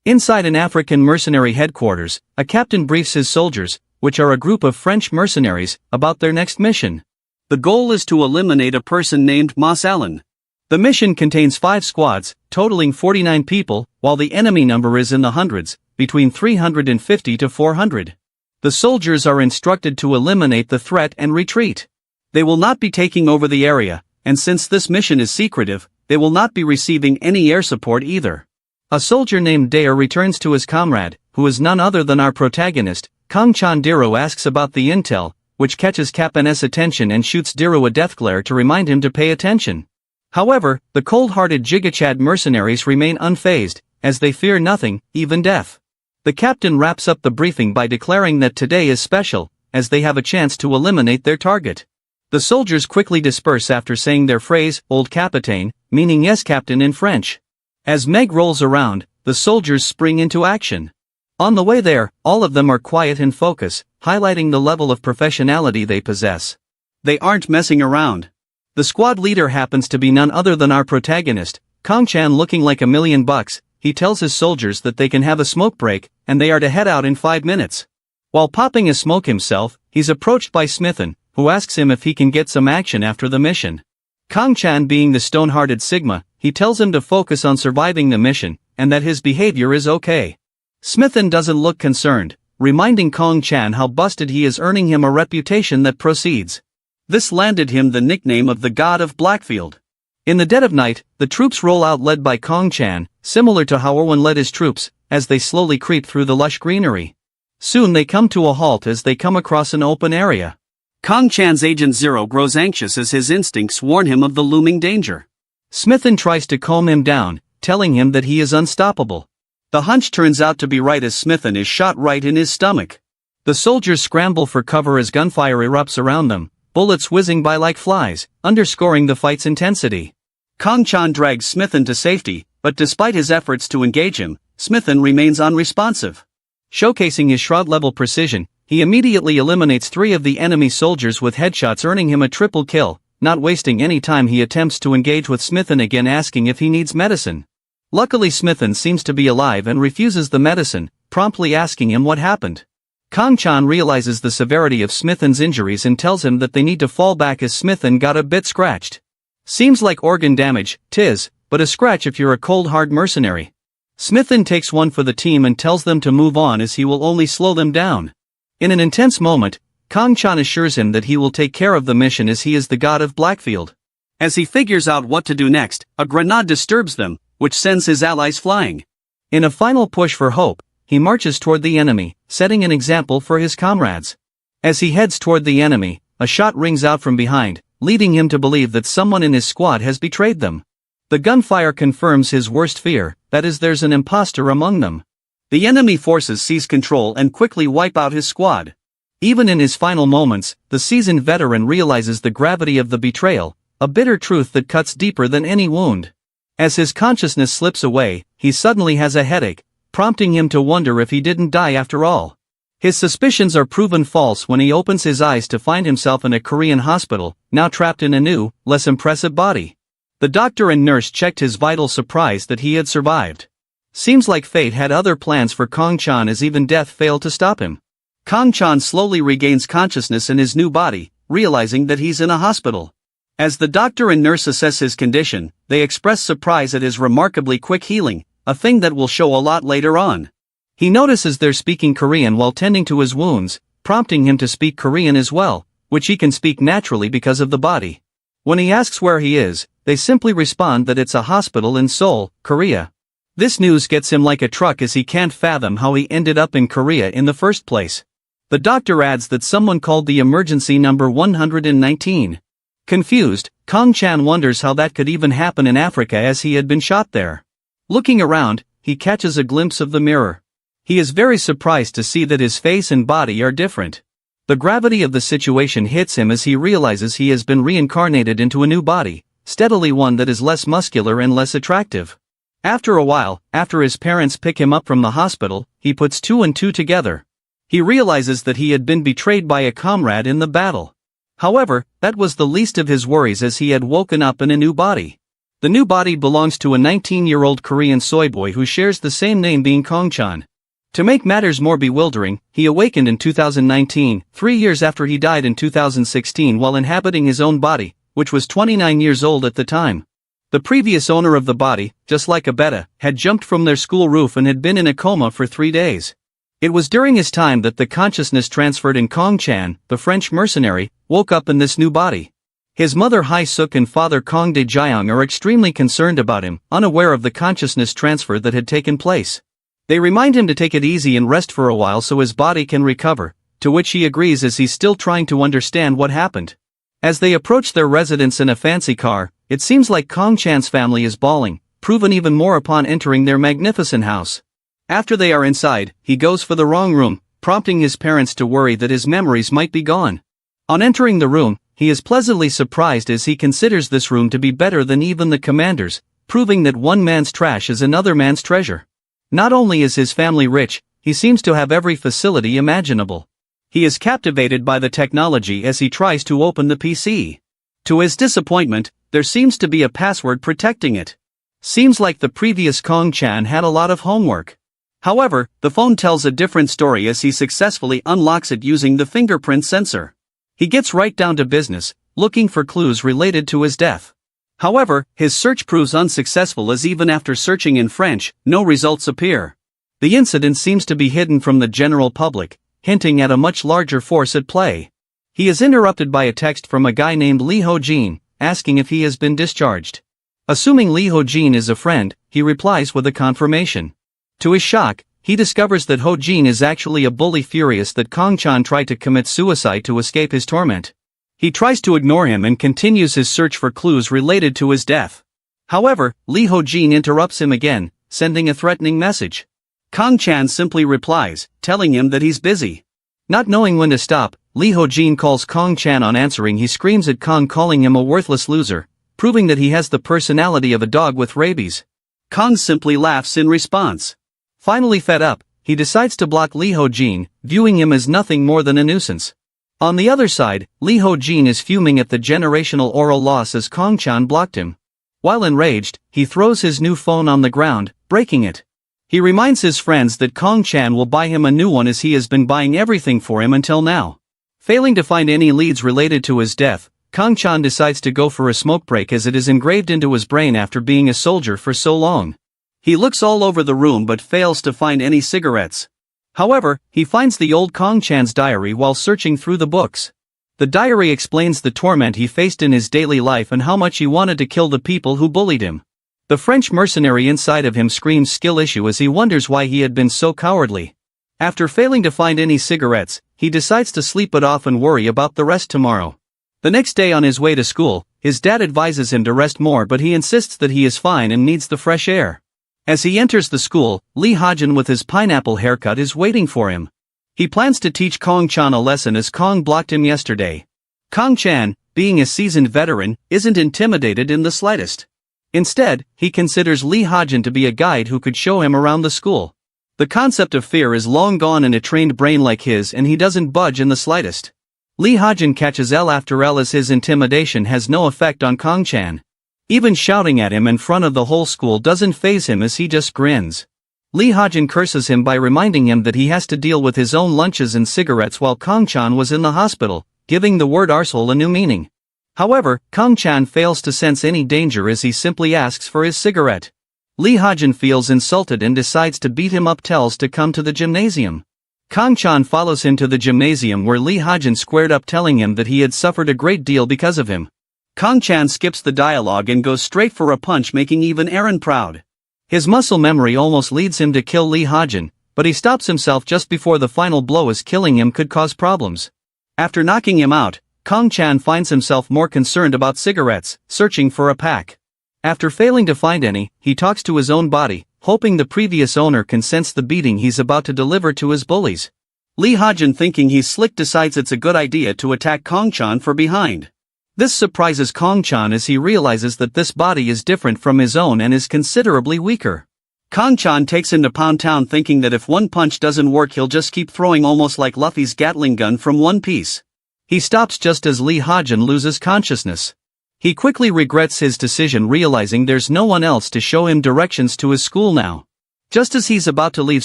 Inside an African mercenary headquarters, a captain briefs his soldiers, which are a group of French mercenaries, about their next mission. The goal is to eliminate a person named Moss Allen. The mission contains 5 squads, totaling 49 people, while the enemy number is in the hundreds, between 350 to 400. The soldiers are instructed to eliminate the threat and retreat. They will not be taking over the area, and since this mission is secretive, they will not be receiving any air support either. A soldier named Daer returns to his comrade, who is none other than our protagonist. Kang Chan-diro asks about the intel, which catches Kappan's attention and shoots Diro a death glare to remind him to pay attention. However, the cold-hearted Jigachad mercenaries remain unfazed, as they fear nothing, even death. The captain wraps up the briefing by declaring that today is special, as they have a chance to eliminate their target. The soldiers quickly disperse after saying their phrase, Old Capitaine, meaning yes captain in French. As Meg rolls around, the soldiers spring into action. On the way there, all of them are quiet and focus, highlighting the level of professionality they possess. They aren't messing around. The squad leader happens to be none other than our protagonist, Kang Chan. Looking like $1,000,000, he tells his soldiers that they can have a smoke break, and they are to head out in 5 minutes. While popping a smoke himself, he's approached by Smithen, who asks him if he can get some action after the mission. Kang Chan, being the stone-hearted Sigma, he tells him to focus on surviving the mission, and that his behavior is okay. Smithen doesn't look concerned, reminding Kang Chan how busted he is, earning him a reputation that proceeds. This landed him the nickname of the God of Blackfield. In the dead of night, the troops roll out led by Kang Chan, similar to how Erwin led his troops, as they slowly creep through the lush greenery. Soon they come to a halt as they come across an open area. Kang Chan's Agent Zero grows anxious as his instincts warn him of the looming danger. Smithen tries to calm him down, telling him that he is unstoppable. The hunch turns out to be right as Smithen is shot right in his stomach. The soldiers scramble for cover as gunfire erupts around them, bullets whizzing by like flies, underscoring the fight's intensity. Kang Chan drags Smithen to safety, but despite his efforts to engage him, Smithen remains unresponsive. Showcasing his shroud-level precision, he immediately eliminates 3 of the enemy soldiers with headshots, earning him a triple kill. Not wasting any time, he attempts to engage with Smithen again, asking if he needs medicine. Luckily Smithen seems to be alive and refuses the medicine, promptly asking him what happened. Kang Chan realizes the severity of Smithen's injuries and tells him that they need to fall back as Smithen got a bit scratched. Seems like organ damage, 'tis, but a scratch if you're a cold hard mercenary. Smithen takes one for the team and tells them to move on as he will only slow them down. In an intense moment, Kang Chan assures him that he will take care of the mission as he is the God of Blackfield. As he figures out what to do next, a grenade disturbs them, which sends his allies flying. In a final push for hope, he marches toward the enemy, setting an example for his comrades. As he heads toward the enemy, a shot rings out from behind, leading him to believe that someone in his squad has betrayed them. The gunfire confirms his worst fear, that is, there's an imposter among them. The enemy forces seize control and quickly wipe out his squad. Even in his final moments, the seasoned veteran realizes the gravity of the betrayal, a bitter truth that cuts deeper than any wound. As his consciousness slips away, he suddenly has a headache, prompting him to wonder if he didn't die after all. His suspicions are proven false when he opens his eyes to find himself in a Korean hospital, now trapped in a new, less impressive body. The doctor and nurse checked his vitals, surprised that he had survived. Seems like fate had other plans for Kang Chan, as even death failed to stop him. Kang Chan slowly regains consciousness in his new body, realizing that he's in a hospital. As the doctor and nurse assess his condition, they express surprise at his remarkably quick healing, a thing that will show a lot later on. He notices they're speaking Korean while tending to his wounds, prompting him to speak Korean as well, which he can speak naturally because of the body. When he asks where he is, they simply respond that it's a hospital in Seoul, Korea. This news gets him like a truck, as he can't fathom how he ended up in Korea in the first place. The doctor adds that someone called the emergency number 119. Confused, Kang Chan wonders how that could even happen in Africa, as he had been shot there. Looking around, he catches a glimpse of the mirror. He is very surprised to see that his face and body are different. The gravity of the situation hits him as he realizes he has been reincarnated into a new body, steadily one that is less muscular and less attractive. After a while, after his parents pick him up from the hospital, he puts 2 and 2 together. He realizes that he had been betrayed by a comrade in the battle. However, that was the least of his worries, as he had woken up in a new body. The new body belongs to a 19-year-old Korean soy boy who shares the same name, being Kong-chan. To make matters more bewildering, he awakened in 2019, 3 years after he died in 2016 while inhabiting his own body, which was 29 years old at the time. The previous owner of the body, just like a beta, had jumped from their school roof and had been in a coma for 3 days. It was during his time that the consciousness transferred in Kong-chan, the French mercenary, woke up in this new body. His mother Hai-suk and father Kong De-jiang are extremely concerned about him, unaware of the consciousness transfer that had taken place. They remind him to take it easy and rest for a while so his body can recover, to which he agrees as he's still trying to understand what happened. As they approach their residence in a fancy car, it seems like Kong-chan's family is bawling, proven even more upon entering their magnificent house. After they are inside, he goes for the wrong room, prompting his parents to worry that his memories might be gone. On entering the room, he is pleasantly surprised as he considers this room to be better than even the commander's, proving that one man's trash is another man's treasure. Not only is his family rich, he seems to have every facility imaginable. He is captivated by the technology as he tries to open the PC. To his disappointment, there seems to be a password protecting it. Seems like the previous Kong-chan had a lot of homework. However, the phone tells a different story as he successfully unlocks it using the fingerprint sensor. He gets right down to business, looking for clues related to his death. However, his search proves unsuccessful as even after searching in French, no results appear. The incident seems to be hidden from the general public, hinting at a much larger force at play. He is interrupted by a text from a guy named Lee Ho-jin, asking if he has been discharged. Assuming Lee Ho-jin is a friend, he replies with a confirmation. To his shock, he discovers that Ho-jin is actually a bully furious that Kong-chan tried to commit suicide to escape his torment. He tries to ignore him and continues his search for clues related to his death. However, Lee Ho-jin interrupts him again, sending a threatening message. Kong-chan simply replies, telling him that he's busy. Not knowing when to stop, Lee Ho-jin calls Kong-chan. On answering, he screams at Kong, calling him a worthless loser, proving that he has the personality of a dog with rabies. Kong simply laughs in response. Finally fed up, he decides to block Lee Ho-jin, viewing him as nothing more than a nuisance. On the other side, Lee Ho-jin is fuming at the generational oral loss as Kong-chan blocked him. While enraged, he throws his new phone on the ground, breaking it. He reminds his friends that Kong-chan will buy him a new one as he has been buying everything for him until now. Failing to find any leads related to his death, Kong-chan decides to go for a smoke break as it is engraved into his brain after being a soldier for so long. He looks all over the room but fails to find any cigarettes. However, he finds the old Kong-chan's diary while searching through the books. The diary explains the torment he faced in his daily life and how much he wanted to kill the people who bullied him. The French mercenary inside of him screams skill issue as he wonders why he had been so cowardly. After failing to find any cigarettes, he decides to sleep it off and worry about the rest tomorrow. The next day on his way to school, his dad advises him to rest more, but he insists that he is fine and needs the fresh air. As he enters the school, Lee Ha-jin with his pineapple haircut is waiting for him. He plans to teach Kong-chan a lesson as Kong blocked him yesterday. Kong-chan, being a seasoned veteran, isn't intimidated in the slightest. Instead, he considers Lee Ha-jin to be a guide who could show him around the school. The concept of fear is long gone in a trained brain like his and he doesn't budge in the slightest. Lee Ha-jin catches L after L as his intimidation has no effect on Kong-chan. Even shouting at him in front of the whole school doesn't faze him as he just grins. Lee Ha-jin curses him by reminding him that he has to deal with his own lunches and cigarettes while Kong-chan was in the hospital, giving the word arsehole a new meaning. However, Kong-chan fails to sense any danger as he simply asks for his cigarette. Lee Ha-jin feels insulted and decides to beat him up, tells to come to the gymnasium. Kong-chan follows him to the gymnasium where Lee Ha-jin squared up, telling him that he had suffered a great deal because of him. Kong-chan skips the dialogue and goes straight for a punch, making even Aaron proud. His muscle memory almost leads him to kill Lee Ha-jin, but he stops himself just before the final blow as killing him could cause problems. After knocking him out, Kong-chan finds himself more concerned about cigarettes, searching for a pack. After failing to find any, he talks to his own body, hoping the previous owner can sense the beating he's about to deliver to his bullies. Lee Ha-jin, thinking he's slick, decides it's a good idea to attack Kong-chan from behind. This surprises Kong-chan as he realizes that this body is different from his own and is considerably weaker. Kong-chan takes him to Pound Town, thinking that if one punch doesn't work he'll just keep throwing, almost like Luffy's Gatling gun from One Piece. He stops just as Lee Ha-jin loses consciousness. He quickly regrets his decision, realizing there's no one else to show him directions to his school now. Just as he's about to leave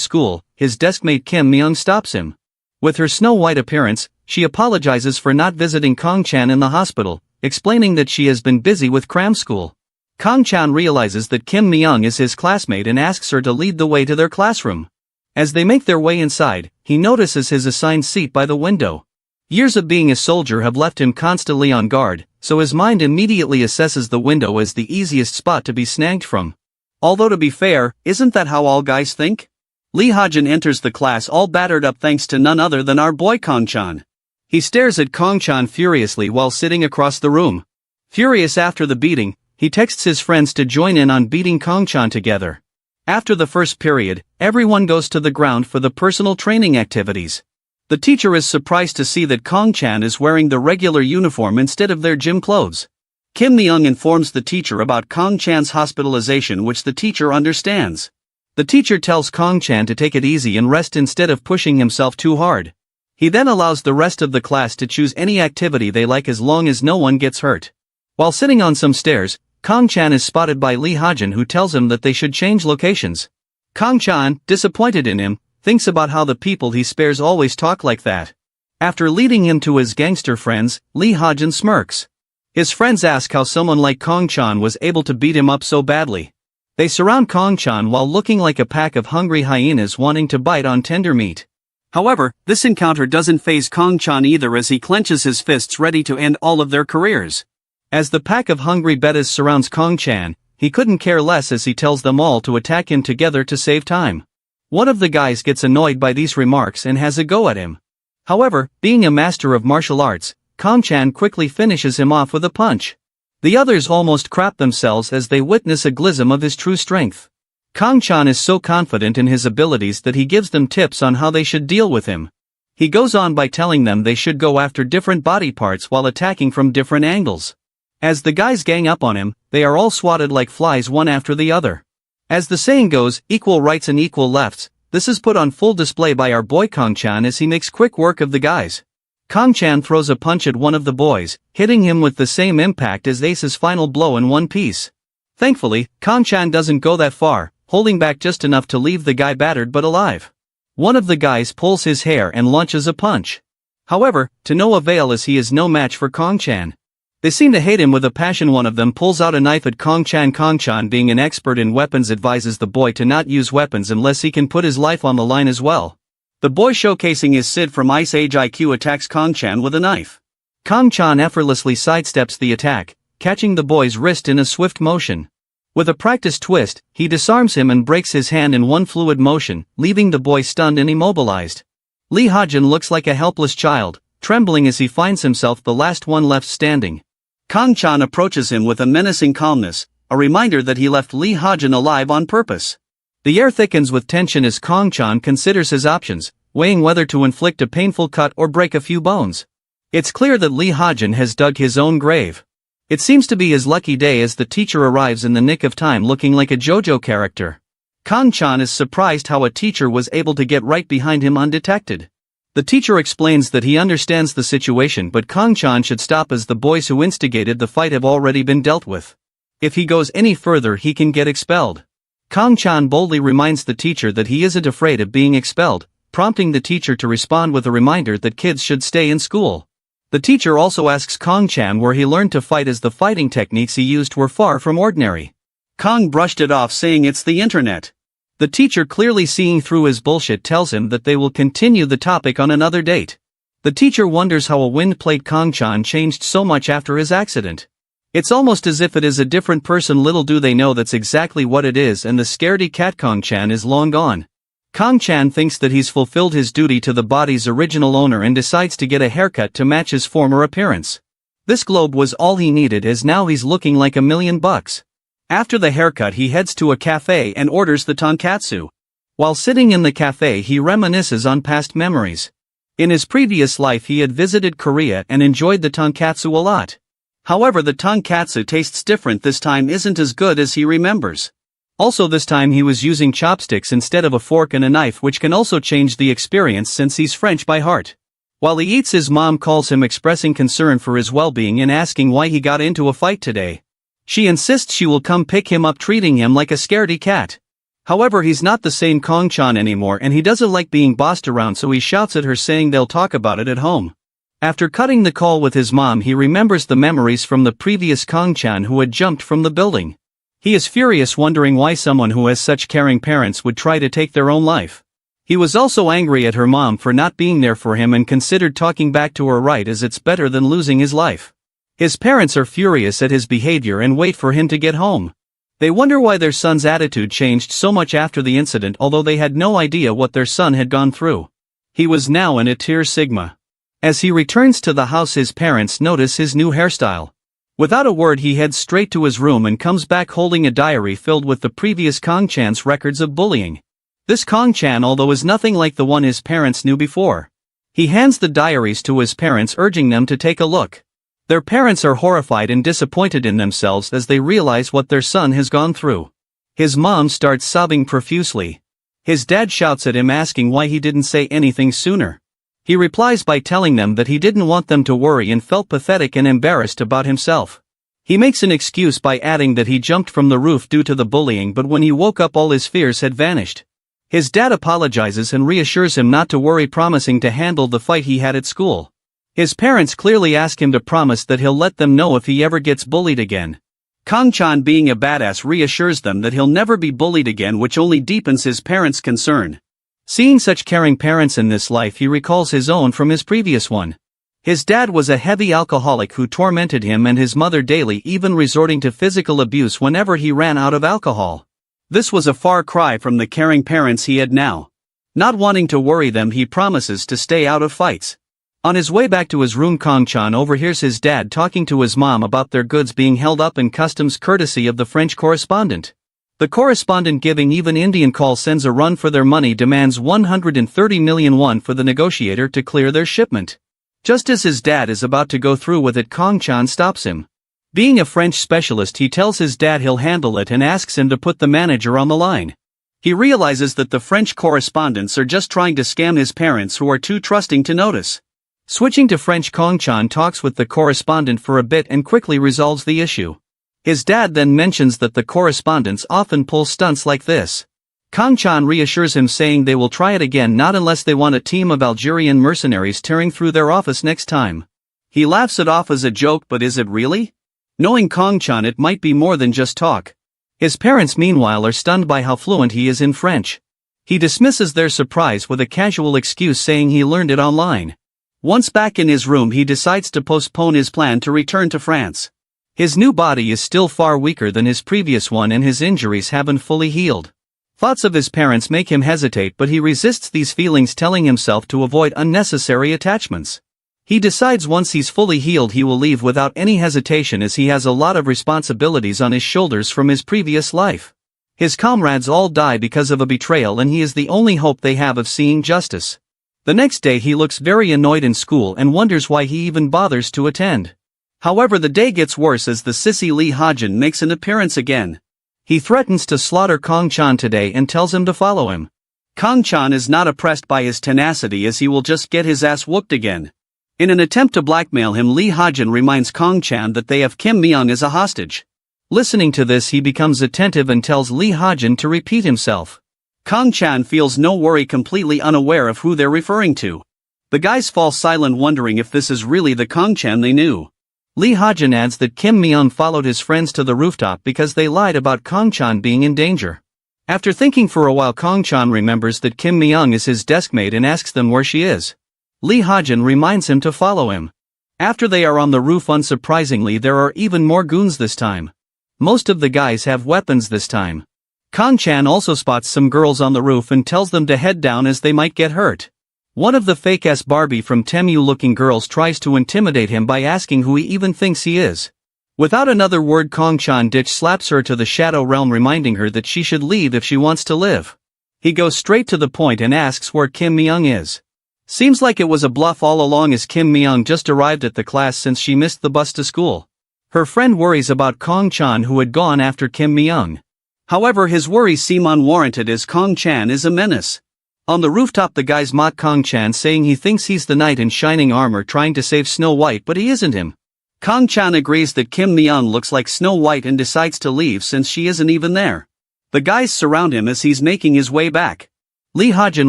school, his deskmate Kim Myung stops him. With her snow-white appearance, she apologizes for not visiting Kong-chan in the hospital, explaining that she has been busy with cram school. Kong-chan realizes that Kim Myung is his classmate and asks her to lead the way to their classroom. As they make their way inside, he notices his assigned seat by the window. Years of being a soldier have left him constantly on guard, so his mind immediately assesses the window as the easiest spot to be snagged from. Although to be fair, isn't that how all guys think? Lee Ha-jin enters the class all battered up thanks to none other than our boy Kong-chan. He stares at Kong-chan furiously while sitting across the room. Furious after the beating, he texts his friends to join in on beating Kong-chan together. After the first period, everyone goes to the ground for the personal training activities. The teacher is surprised to see that Kong-chan is wearing the regular uniform instead of their gym clothes. Kim Myung informs the teacher about Kong-chan's hospitalization, which the teacher understands. The teacher tells Kong-chan to take it easy and rest instead of pushing himself too hard. He then allows the rest of the class to choose any activity they like as long as no one gets hurt. While sitting on some stairs, Kong-chan is spotted by Lee Ha-jin, who tells him that they should change locations. Kong-chan, disappointed in him, thinks about how the people he spares always talk like that. After leading him to his gangster friends, Lee Ha-jin smirks. His friends ask how someone like Kong-chan was able to beat him up so badly. They surround Kong-chan while looking like a pack of hungry hyenas wanting to bite on tender meat. However, this encounter doesn't faze Kong-chan either, as he clenches his fists ready to end all of their careers. As the pack of hungry bettas surrounds Kong-chan, he couldn't care less as he tells them all to attack him together to save time. One of the guys gets annoyed by these remarks and has a go at him. However, being a master of martial arts, Kong-chan quickly finishes him off with a punch. The others almost crap themselves as they witness a glimpse of his true strength. Kong-chan is so confident in his abilities that he gives them tips on how they should deal with him. He goes on by telling them they should go after different body parts while attacking from different angles. As the guys gang up on him, they are all swatted like flies one after the other. As the saying goes, equal rights and equal lefts, this is put on full display by our boy Kong-chan as he makes quick work of the guys. Kong-chan throws a punch at one of the boys, hitting him with the same impact as Ace's final blow in one piece. Thankfully, Kong-chan doesn't go that far, holding back just enough to leave the guy battered but alive. One of the guys pulls his hair and launches a punch. However, to no avail, as he is no match for Kong-chan. They seem to hate him with a passion. One of them pulls out a knife at Kong-chan. Kong-chan, being an expert in weapons, advises the boy to not use weapons unless he can put his life on the line as well. The boy, showcasing his Sid from Ice Age IQ, attacks Kong-chan with a knife. Kong-chan effortlessly sidesteps the attack, catching the boy's wrist in a swift motion. With a practiced twist, he disarms him and breaks his hand in one fluid motion, leaving the boy stunned and immobilized. Lee Ha-jin looks like a helpless child, trembling as he finds himself the last one left standing. Kong-chan approaches him with a menacing calmness, a reminder that he left Lee Ha-jin alive on purpose. The air thickens with tension as Kong-chan considers his options, weighing whether to inflict a painful cut or break a few bones. It's clear that Lee Ha-jin has dug his own grave. It seems to be his lucky day as the teacher arrives in the nick of time, looking like a JoJo character. Kong-chan is surprised how a teacher was able to get right behind him undetected. The teacher explains that he understands the situation, but Kong-chan should stop as the boys who instigated the fight have already been dealt with. If he goes any further, he can get expelled. Kong-chan boldly reminds the teacher that he isn't afraid of being expelled, prompting the teacher to respond with a reminder that kids should stay in school. The teacher also asks Kong-chan where he learned to fight, as the fighting techniques he used were far from ordinary. Kong brushed it off, saying it's the internet. The teacher, clearly seeing through his bullshit, tells him that they will continue the topic on another date. The teacher wonders how a wind-plate Kong-chan changed so much after his accident. It's almost as if it is a different person. Little do they know that's exactly what it is, and the scaredy cat Kong-chan is long gone. Kong-chan thinks that he's fulfilled his duty to the body's original owner and decides to get a haircut to match his former appearance. This globe was all he needed, as now he's looking like $1,000,000. After the haircut, he heads to a cafe and orders the tonkatsu. While sitting in the cafe, he reminisces on past memories. In his previous life, he had visited Korea and enjoyed the tonkatsu a lot. However, the tonkatsu tastes different this time, isn't as good as he remembers. Also, this time he was using chopsticks instead of a fork and a knife, which can also change the experience since he's French by heart. While he eats, his mom calls him, expressing concern for his well-being and asking why he got into a fight today. She insists she will come pick him up, treating him like a scaredy cat. However, he's not the same Kong-chan anymore and he doesn't like being bossed around, so he shouts at her saying they'll talk about it at home. After cutting the call with his mom, he remembers the memories from the previous Kong-chan who had jumped from the building. He is furious, wondering why someone who has such caring parents would try to take their own life. He was also angry at her mom for not being there for him and considered talking back to her, right, as it's better than losing his life. His parents are furious at his behavior and wait for him to get home. They wonder why their son's attitude changed so much after the incident, although they had no idea what their son had gone through. He was now in a tier sigma. As he returns to the house, his parents notice his new hairstyle. Without a word, he heads straight to his room and comes back holding a diary filled with the previous Kong-chan's records of bullying. This Kong-chan, although, is nothing like the one his parents knew before. He hands the diaries to his parents, urging them to take a look. Their parents are horrified and disappointed in themselves as they realize what their son has gone through. His mom starts sobbing profusely. His dad shouts at him, asking why he didn't say anything sooner. He replies by telling them that he didn't want them to worry and felt pathetic and embarrassed about himself. He makes an excuse by adding that he jumped from the roof due to the bullying, but when he woke up all his fears had vanished. His dad apologizes and reassures him not to worry, promising to handle the fight he had at school. His parents clearly ask him to promise that he'll let them know if he ever gets bullied again. Kong-chan, being a badass, reassures them that he'll never be bullied again, which only deepens his parents' concern. Seeing such caring parents in this life, he recalls his own from his previous one. His dad was a heavy alcoholic who tormented him and his mother daily, even resorting to physical abuse whenever he ran out of alcohol. This was a far cry from the caring parents he had now. Not wanting to worry them, he promises to stay out of fights. On his way back to his room, Kong-chan overhears his dad talking to his mom about their goods being held up in customs courtesy of the French correspondent. The correspondent, giving even Indian call, sends a run for their money, demands 130 million won for the negotiator to clear their shipment. Just as his dad is about to go through with it, Kong-chan stops him. Being a French specialist, he tells his dad he'll handle it and asks him to put the manager on the line. He realizes that the French correspondents are just trying to scam his parents, who are too trusting to notice. Switching to French, Kong-chan talks with the correspondent for a bit and quickly resolves the issue. His dad then mentions that the correspondents often pull stunts like this. Kong-chan reassures him, saying they will try it again, not unless they want a team of Algerian mercenaries tearing through their office next time. He laughs it off as a joke, but is it really? Knowing Kong-chan, it might be more than just talk. His parents, meanwhile, are stunned by how fluent he is in French. He dismisses their surprise with a casual excuse, saying he learned it online. Once back in his room, he decides to postpone his plan to return to France. His new body is still far weaker than his previous one and his injuries haven't fully healed. Thoughts of his parents make him hesitate, but he resists these feelings, telling himself to avoid unnecessary attachments. He decides once he's fully healed he will leave without any hesitation, as he has a lot of responsibilities on his shoulders from his previous life. His comrades all die because of a betrayal and he is the only hope they have of seeing justice. The next day he looks very annoyed in school and wonders why he even bothers to attend. However, the day gets worse as the sissy Lee Ha-jin makes an appearance again. He threatens to slaughter Kong-chan today and tells him to follow him. Kong-chan is not impressed by his tenacity, as he will just get his ass whooped again. In an attempt to blackmail him, Lee Ha-jin reminds Kong-chan that they have Kim Mi-young as a hostage. Listening to this, he becomes attentive and tells Lee Ha-jin to repeat himself. Kong-chan feels no worry, completely unaware of who they're referring to. The guys fall silent, wondering if this is really the Kong-chan they knew. Lee Ha-jin adds that Kim Mi-young followed his friends to the rooftop because they lied about Kong-chan being in danger. After thinking for a while, Kong-chan remembers that Kim Mi-young is his deskmate and asks them where she is. Lee Ha-jin reminds him to follow him. After they are on the roof, unsurprisingly, there are even more goons this time. Most of the guys have weapons this time. Kong-chan also spots some girls on the roof and tells them to head down as they might get hurt. One of the fake-ass Barbie from Temu-looking girls tries to intimidate him by asking who he even thinks he is. Without another word, Kong-chan slaps her to the shadow realm, reminding her that she should leave if she wants to live. He goes straight to the point and asks where Kim Mi-young is. Seems like it was a bluff all along, as Kim Mi-young just arrived at the class since she missed the bus to school. Her friend worries about Kong-chan, who had gone after Kim Mi-young. However, his worries seem unwarranted, as Kong-chan is a menace. On the rooftop the guys mock Kong-chan, saying he thinks he's the knight in shining armor trying to save Snow White, but he isn't him. Kong-chan agrees that Kim Myung looks like Snow White and decides to leave since she isn't even there. The guys surround him as he's making his way back. Lee Ha-jin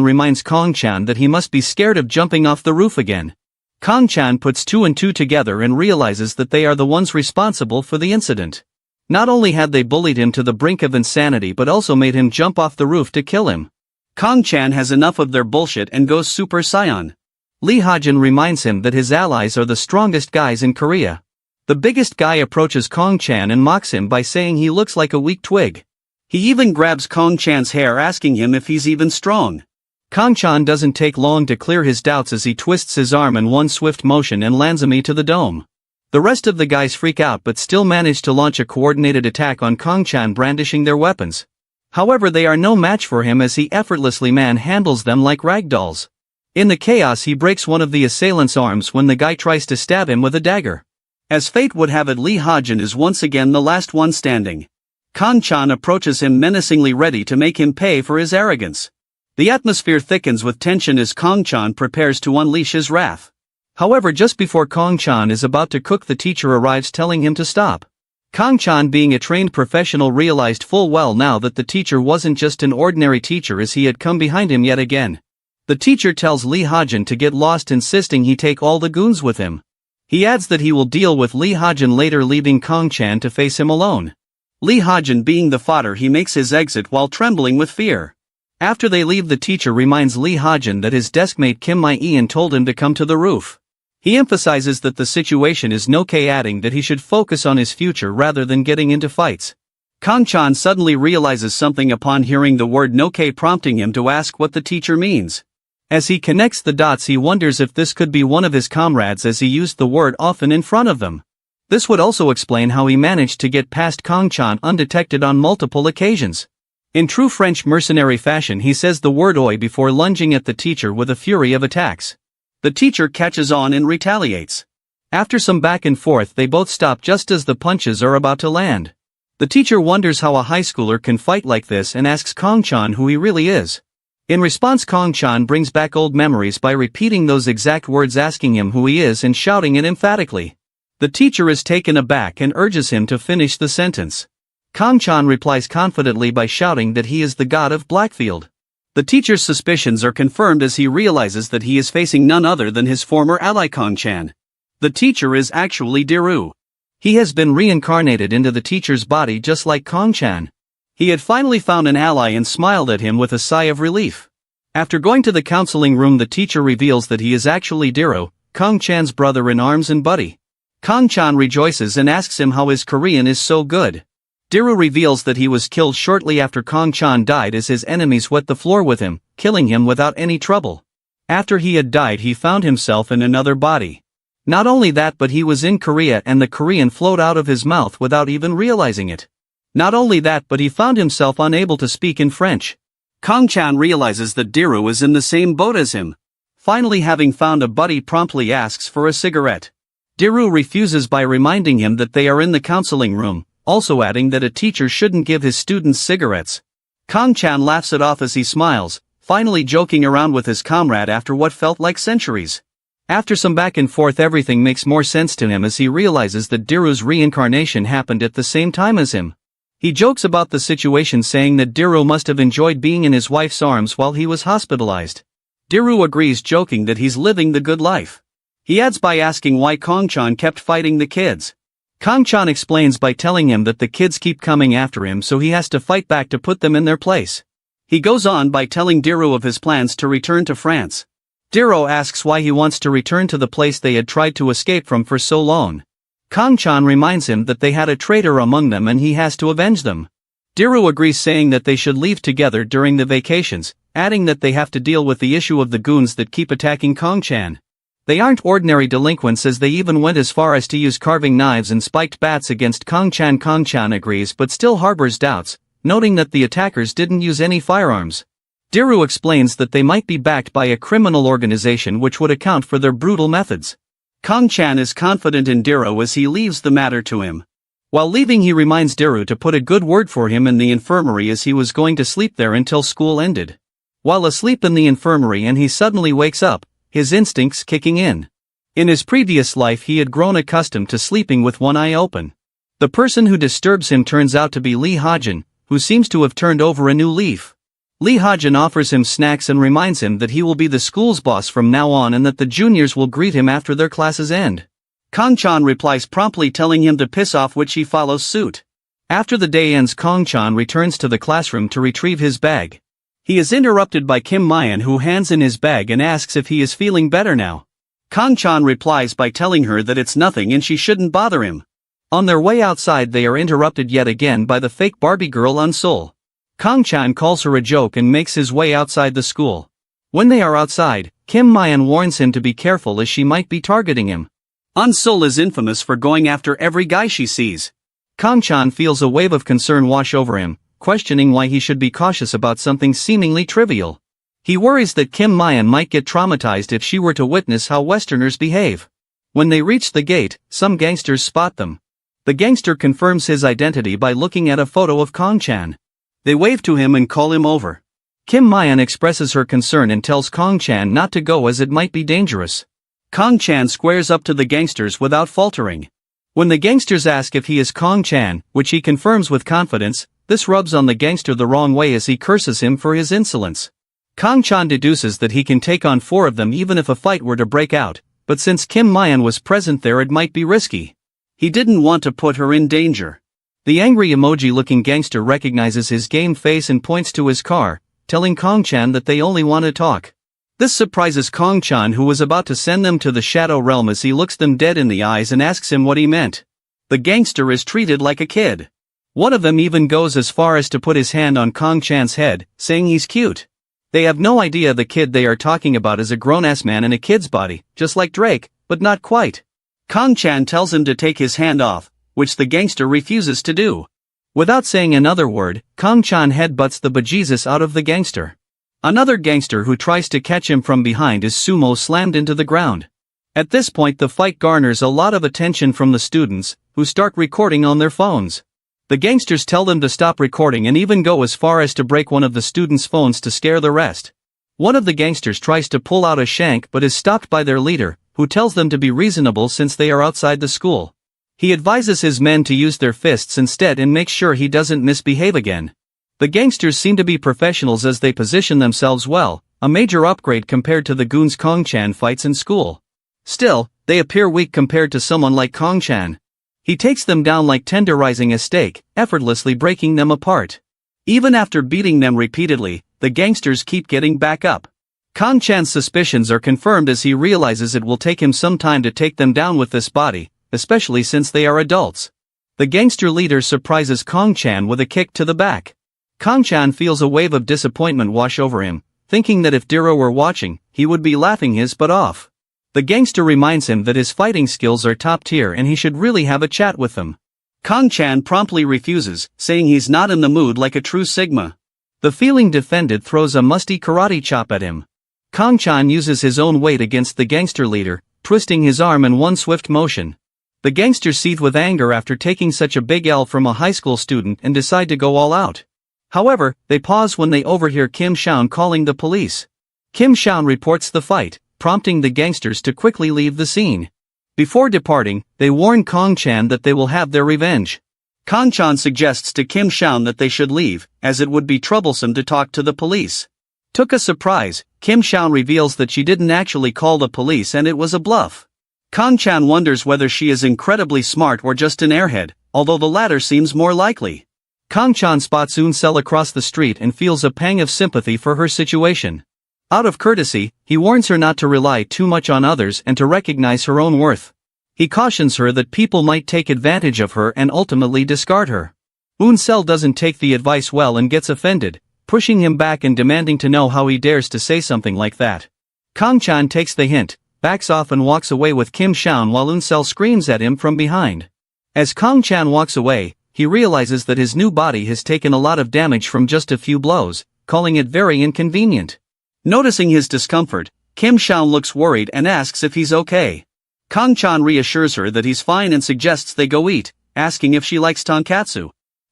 reminds Kong-chan that he must be scared of jumping off the roof again. Kong-chan puts two and two together and realizes that they are the ones responsible for the incident. Not only had they bullied him to the brink of insanity but also made him jump off the roof to kill him. Kong-chan has enough of their bullshit and goes Super Saiyan. Lee Ha-jin reminds him that his allies are the strongest guys in Korea. The biggest guy approaches Kong-chan and mocks him by saying he looks like a weak twig. He even grabs Kong-chan's hair, asking him if he's even strong. Kong-chan doesn't take long to clear his doubts as he twists his arm in one swift motion and lands him to the dome. The rest of the guys freak out but still manage to launch a coordinated attack on Kong-chan, brandishing their weapons. However, they are no match for him as he effortlessly manhandles them like ragdolls. In the chaos he breaks one of the assailant's arms when the guy tries to stab him with a dagger. As fate would have it, Lee Ha-jin is once again the last one standing. Kong-chan approaches him menacingly, ready to make him pay for his arrogance. The atmosphere thickens with tension as Kong-chan prepares to unleash his wrath. However, just before Kong-chan is about to cook, the teacher arrives telling him to stop. Kong-chan, being a trained professional, realized full well now that the teacher wasn't just an ordinary teacher as he had come behind him yet again. The teacher tells Lee Ha-jin to get lost, insisting he take all the goons with him. He adds that he will deal with Lee Ha-jin later, leaving Kong-chan to face him alone. Lee Ha-jin being the fodder, he makes his exit while trembling with fear. After they leave, the teacher reminds Lee Ha-jin that his deskmate Kim My-eun told him to come to the roof. He emphasizes that the situation is okay, adding that he should focus on his future rather than getting into fights. Kong-chan suddenly realizes something upon hearing the word "okay," prompting him to ask what the teacher means. As he connects the dots, he wonders if this could be one of his comrades, as he used the word often in front of them. This would also explain how he managed to get past Kong-chan undetected on multiple occasions. In true French mercenary fashion, he says the word "oi" before lunging at the teacher with a fury of attacks. The teacher catches on and retaliates. After some back and forth, they both stop just as the punches are about to land. The teacher wonders how a high schooler can fight like this and asks Kong-chan who he really is. In response, Kong-chan brings back old memories by repeating those exact words, asking him who he is and shouting it emphatically. The teacher is taken aback and urges him to finish the sentence. Kong-chan replies confidently by shouting that he is the god of Blackfield. The teacher's suspicions are confirmed as he realizes that he is facing none other than his former ally Kong-chan. The teacher is actually Diru. He has been reincarnated into the teacher's body just like Kong-chan. He had finally found an ally and smiled at him with a sigh of relief. After going to the counseling room, the teacher reveals that he is actually Diru, Kong-chan's brother in arms and buddy. Kong-chan rejoices and asks him how his Korean is so good. Diru reveals that he was killed shortly after Kong-chan died as his enemies wet the floor with him, killing him without any trouble. After he had died, he found himself in another body. Not only that, but he was in Korea and the Korean flowed out of his mouth without even realizing it. Not only that, but he found himself unable to speak in French. Kong-chan realizes that Diru is in the same boat as him. Finally, having found a buddy, promptly asks for a cigarette. Diru refuses by reminding him that they are in the counseling room, also adding that a teacher shouldn't give his students cigarettes. Kong-chan laughs it off as he smiles, finally joking around with his comrade after what felt like centuries. After some back and forth, everything makes more sense to him as he realizes that Diru's reincarnation happened at the same time as him. He jokes about the situation, saying that Diru must have enjoyed being in his wife's arms while he was hospitalized. Diru agrees, joking that he's living the good life. He adds by asking why Kong-chan kept fighting the kids. Kong-chan explains by telling him that the kids keep coming after him, so he has to fight back to put them in their place. He goes on by telling Diru of his plans to return to France. Diru asks why he wants to return to the place they had tried to escape from for so long. Kong-chan reminds him that they had a traitor among them and he has to avenge them. Diru agrees, saying that they should leave together during the vacations, adding that they have to deal with the issue of the goons that keep attacking Kong-chan. They aren't ordinary delinquents, as they even went as far as to use carving knives and spiked bats against Kong-chan. Kong-chan agrees but still harbors doubts, noting that the attackers didn't use any firearms. Diru explains that they might be backed by a criminal organization which would account for their brutal methods. Kong-chan is confident in Diru as he leaves the matter to him. While leaving, he reminds Diru to put a good word for him in the infirmary as he was going to sleep there until school ended. While asleep in the infirmary and he suddenly wakes up, his instincts kicking in. In his previous life he had grown accustomed to sleeping with one eye open. The person who disturbs him turns out to be Lee Ha-jin, who seems to have turned over a new leaf. Lee Ha-jin offers him snacks and reminds him that he will be the school's boss from now on and that the juniors will greet him after their classes end. Kong-chan replies promptly telling him to piss off, which he follows suit. After the day ends, Kong-chan returns to the classroom to retrieve his bag. He is interrupted by Kim Mayan, who hands in his bag and asks if he is feeling better now. Kong-chan replies by telling her that it's nothing and she shouldn't bother him. On their way outside they are interrupted yet again by the fake Barbie girl Eun-sul. Kong-chan calls her a joke and makes his way outside the school. When they are outside, Kim Mayan warns him to be careful as she might be targeting him. Eun-sul is infamous for going after every guy she sees. Kong-chan feels a wave of concern wash over him, questioning why he should be cautious about something seemingly trivial. He worries that Kim Mayan might get traumatized if she were to witness how Westerners behave. When they reach the gate, some gangsters spot them. The gangster confirms his identity by looking at a photo of Kong-chan. They wave to him and call him over. Kim Mayan expresses her concern and tells Kong-chan not to go as it might be dangerous. Kong-chan squares up to the gangsters without faltering. When the gangsters ask if he is Kong-chan, which he confirms with confidence, this rubs on the gangster the wrong way as he curses him for his insolence. Kong-chan deduces that he can take on 4 of them even if a fight were to break out, but since Kim Mayan was present there it might be risky. He didn't want to put her in danger. The angry emoji-looking gangster recognizes his game face and points to his car, telling Kong-chan that they only want to talk. This surprises Kong-chan, who was about to send them to the Shadow Realm, as he looks them dead in the eyes and asks him what he meant. The gangster is treated like a kid. One of them even goes as far as to put his hand on Kong-chan's head, saying he's cute. They have no idea the kid they are talking about is a grown-ass man in a kid's body, just like Drake, but not quite. Kong-chan tells him to take his hand off, which the gangster refuses to do. Without saying another word, Kong-chan headbutts the bejesus out of the gangster. Another gangster who tries to catch him from behind is sumo slammed into the ground. At this point the fight garners a lot of attention from the students, who start recording on their phones. The gangsters tell them to stop recording and even go as far as to break one of the students' phones to scare the rest. One of the gangsters tries to pull out a shank but is stopped by their leader, who tells them to be reasonable since they are outside the school. He advises his men to use their fists instead and makes sure he doesn't misbehave again. The gangsters seem to be professionals as they position themselves well, a major upgrade compared to the goons Kong-chan fights in school. Still, they appear weak compared to someone like Kong-chan. He takes them down like tenderizing a steak, effortlessly breaking them apart. Even after beating them repeatedly, the gangsters keep getting back up. Kong-chan's suspicions are confirmed as he realizes it will take him some time to take them down with this body, especially since they are adults. The gangster leader surprises Kong-chan with a kick to the back. Kong-chan feels a wave of disappointment wash over him, thinking that if Dira were watching, he would be laughing his butt off. The gangster reminds him that his fighting skills are top tier and he should really have a chat with them. Kong-chan promptly refuses, saying he's not in the mood like a true Sigma. The feeling defended throws a musty karate chop at him. Kong-chan uses his own weight against the gangster leader, twisting his arm in one swift motion. The gangsters seethe with anger after taking such a big L from a high school student and decide to go all out. However, they pause when they overhear Kim Shaun calling the police. Kim Shaun reports the fight, prompting the gangsters to quickly leave the scene. Before departing, they warn Kong-chan that they will have their revenge. Kong-chan suggests to Kim Shaun that they should leave, as it would be troublesome to talk to the police. Took a surprise, Kim Shaun reveals that she didn't actually call the police and it was a bluff. Kong-chan wonders whether she is incredibly smart or just an airhead, although the latter seems more likely. Kong-chan spots Eun-sul across the street and feels a pang of sympathy for her situation. Out of courtesy, he warns her not to rely too much on others and to recognize her own worth. He cautions her that people might take advantage of her and ultimately discard her. Eun-sul doesn't take the advice well and gets offended, pushing him back and demanding to know how he dares to say something like that. Kong-chan takes the hint, backs off and walks away with Kim Shaun while Eun-sul screams at him from behind. As Kong-chan walks away, he realizes that his new body has taken a lot of damage from just a few blows, calling it very inconvenient. Noticing his discomfort, Kim Shaun looks worried and asks if he's okay. Kong-chan reassures her that he's fine and suggests they go eat, asking if she likes tonkatsu.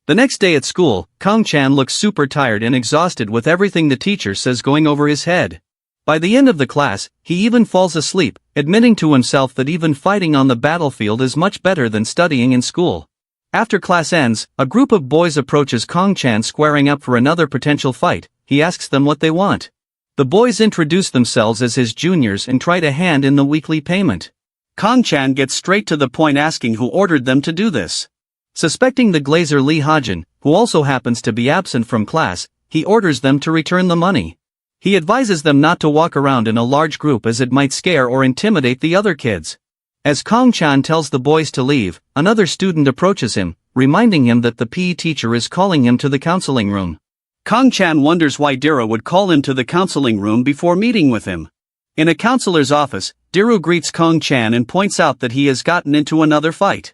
The next day at school, Kong-chan looks super tired and exhausted with everything the teacher says going over his head. By the end of the class, he even falls asleep, admitting to himself that even fighting on the battlefield is much better than studying in school. After class ends, a group of boys approaches Kong-chan squaring up for another potential fight. He asks them what they want. The boys introduce themselves as his juniors and try to hand in the weekly payment. Kong-chan gets straight to the point, asking who ordered them to do this. Suspecting the glazer Lee Ha-jin, who also happens to be absent from class, he orders them to return the money. He advises them not to walk around in a large group as it might scare or intimidate the other kids. As Kong-chan tells the boys to leave, another student approaches him, reminding him that the PE teacher is calling him to the counseling room. Kong-chan wonders why Diro would call him to the counseling room before meeting with him. In a counselor's office, Diro greets Kong-chan and points out that he has gotten into another fight.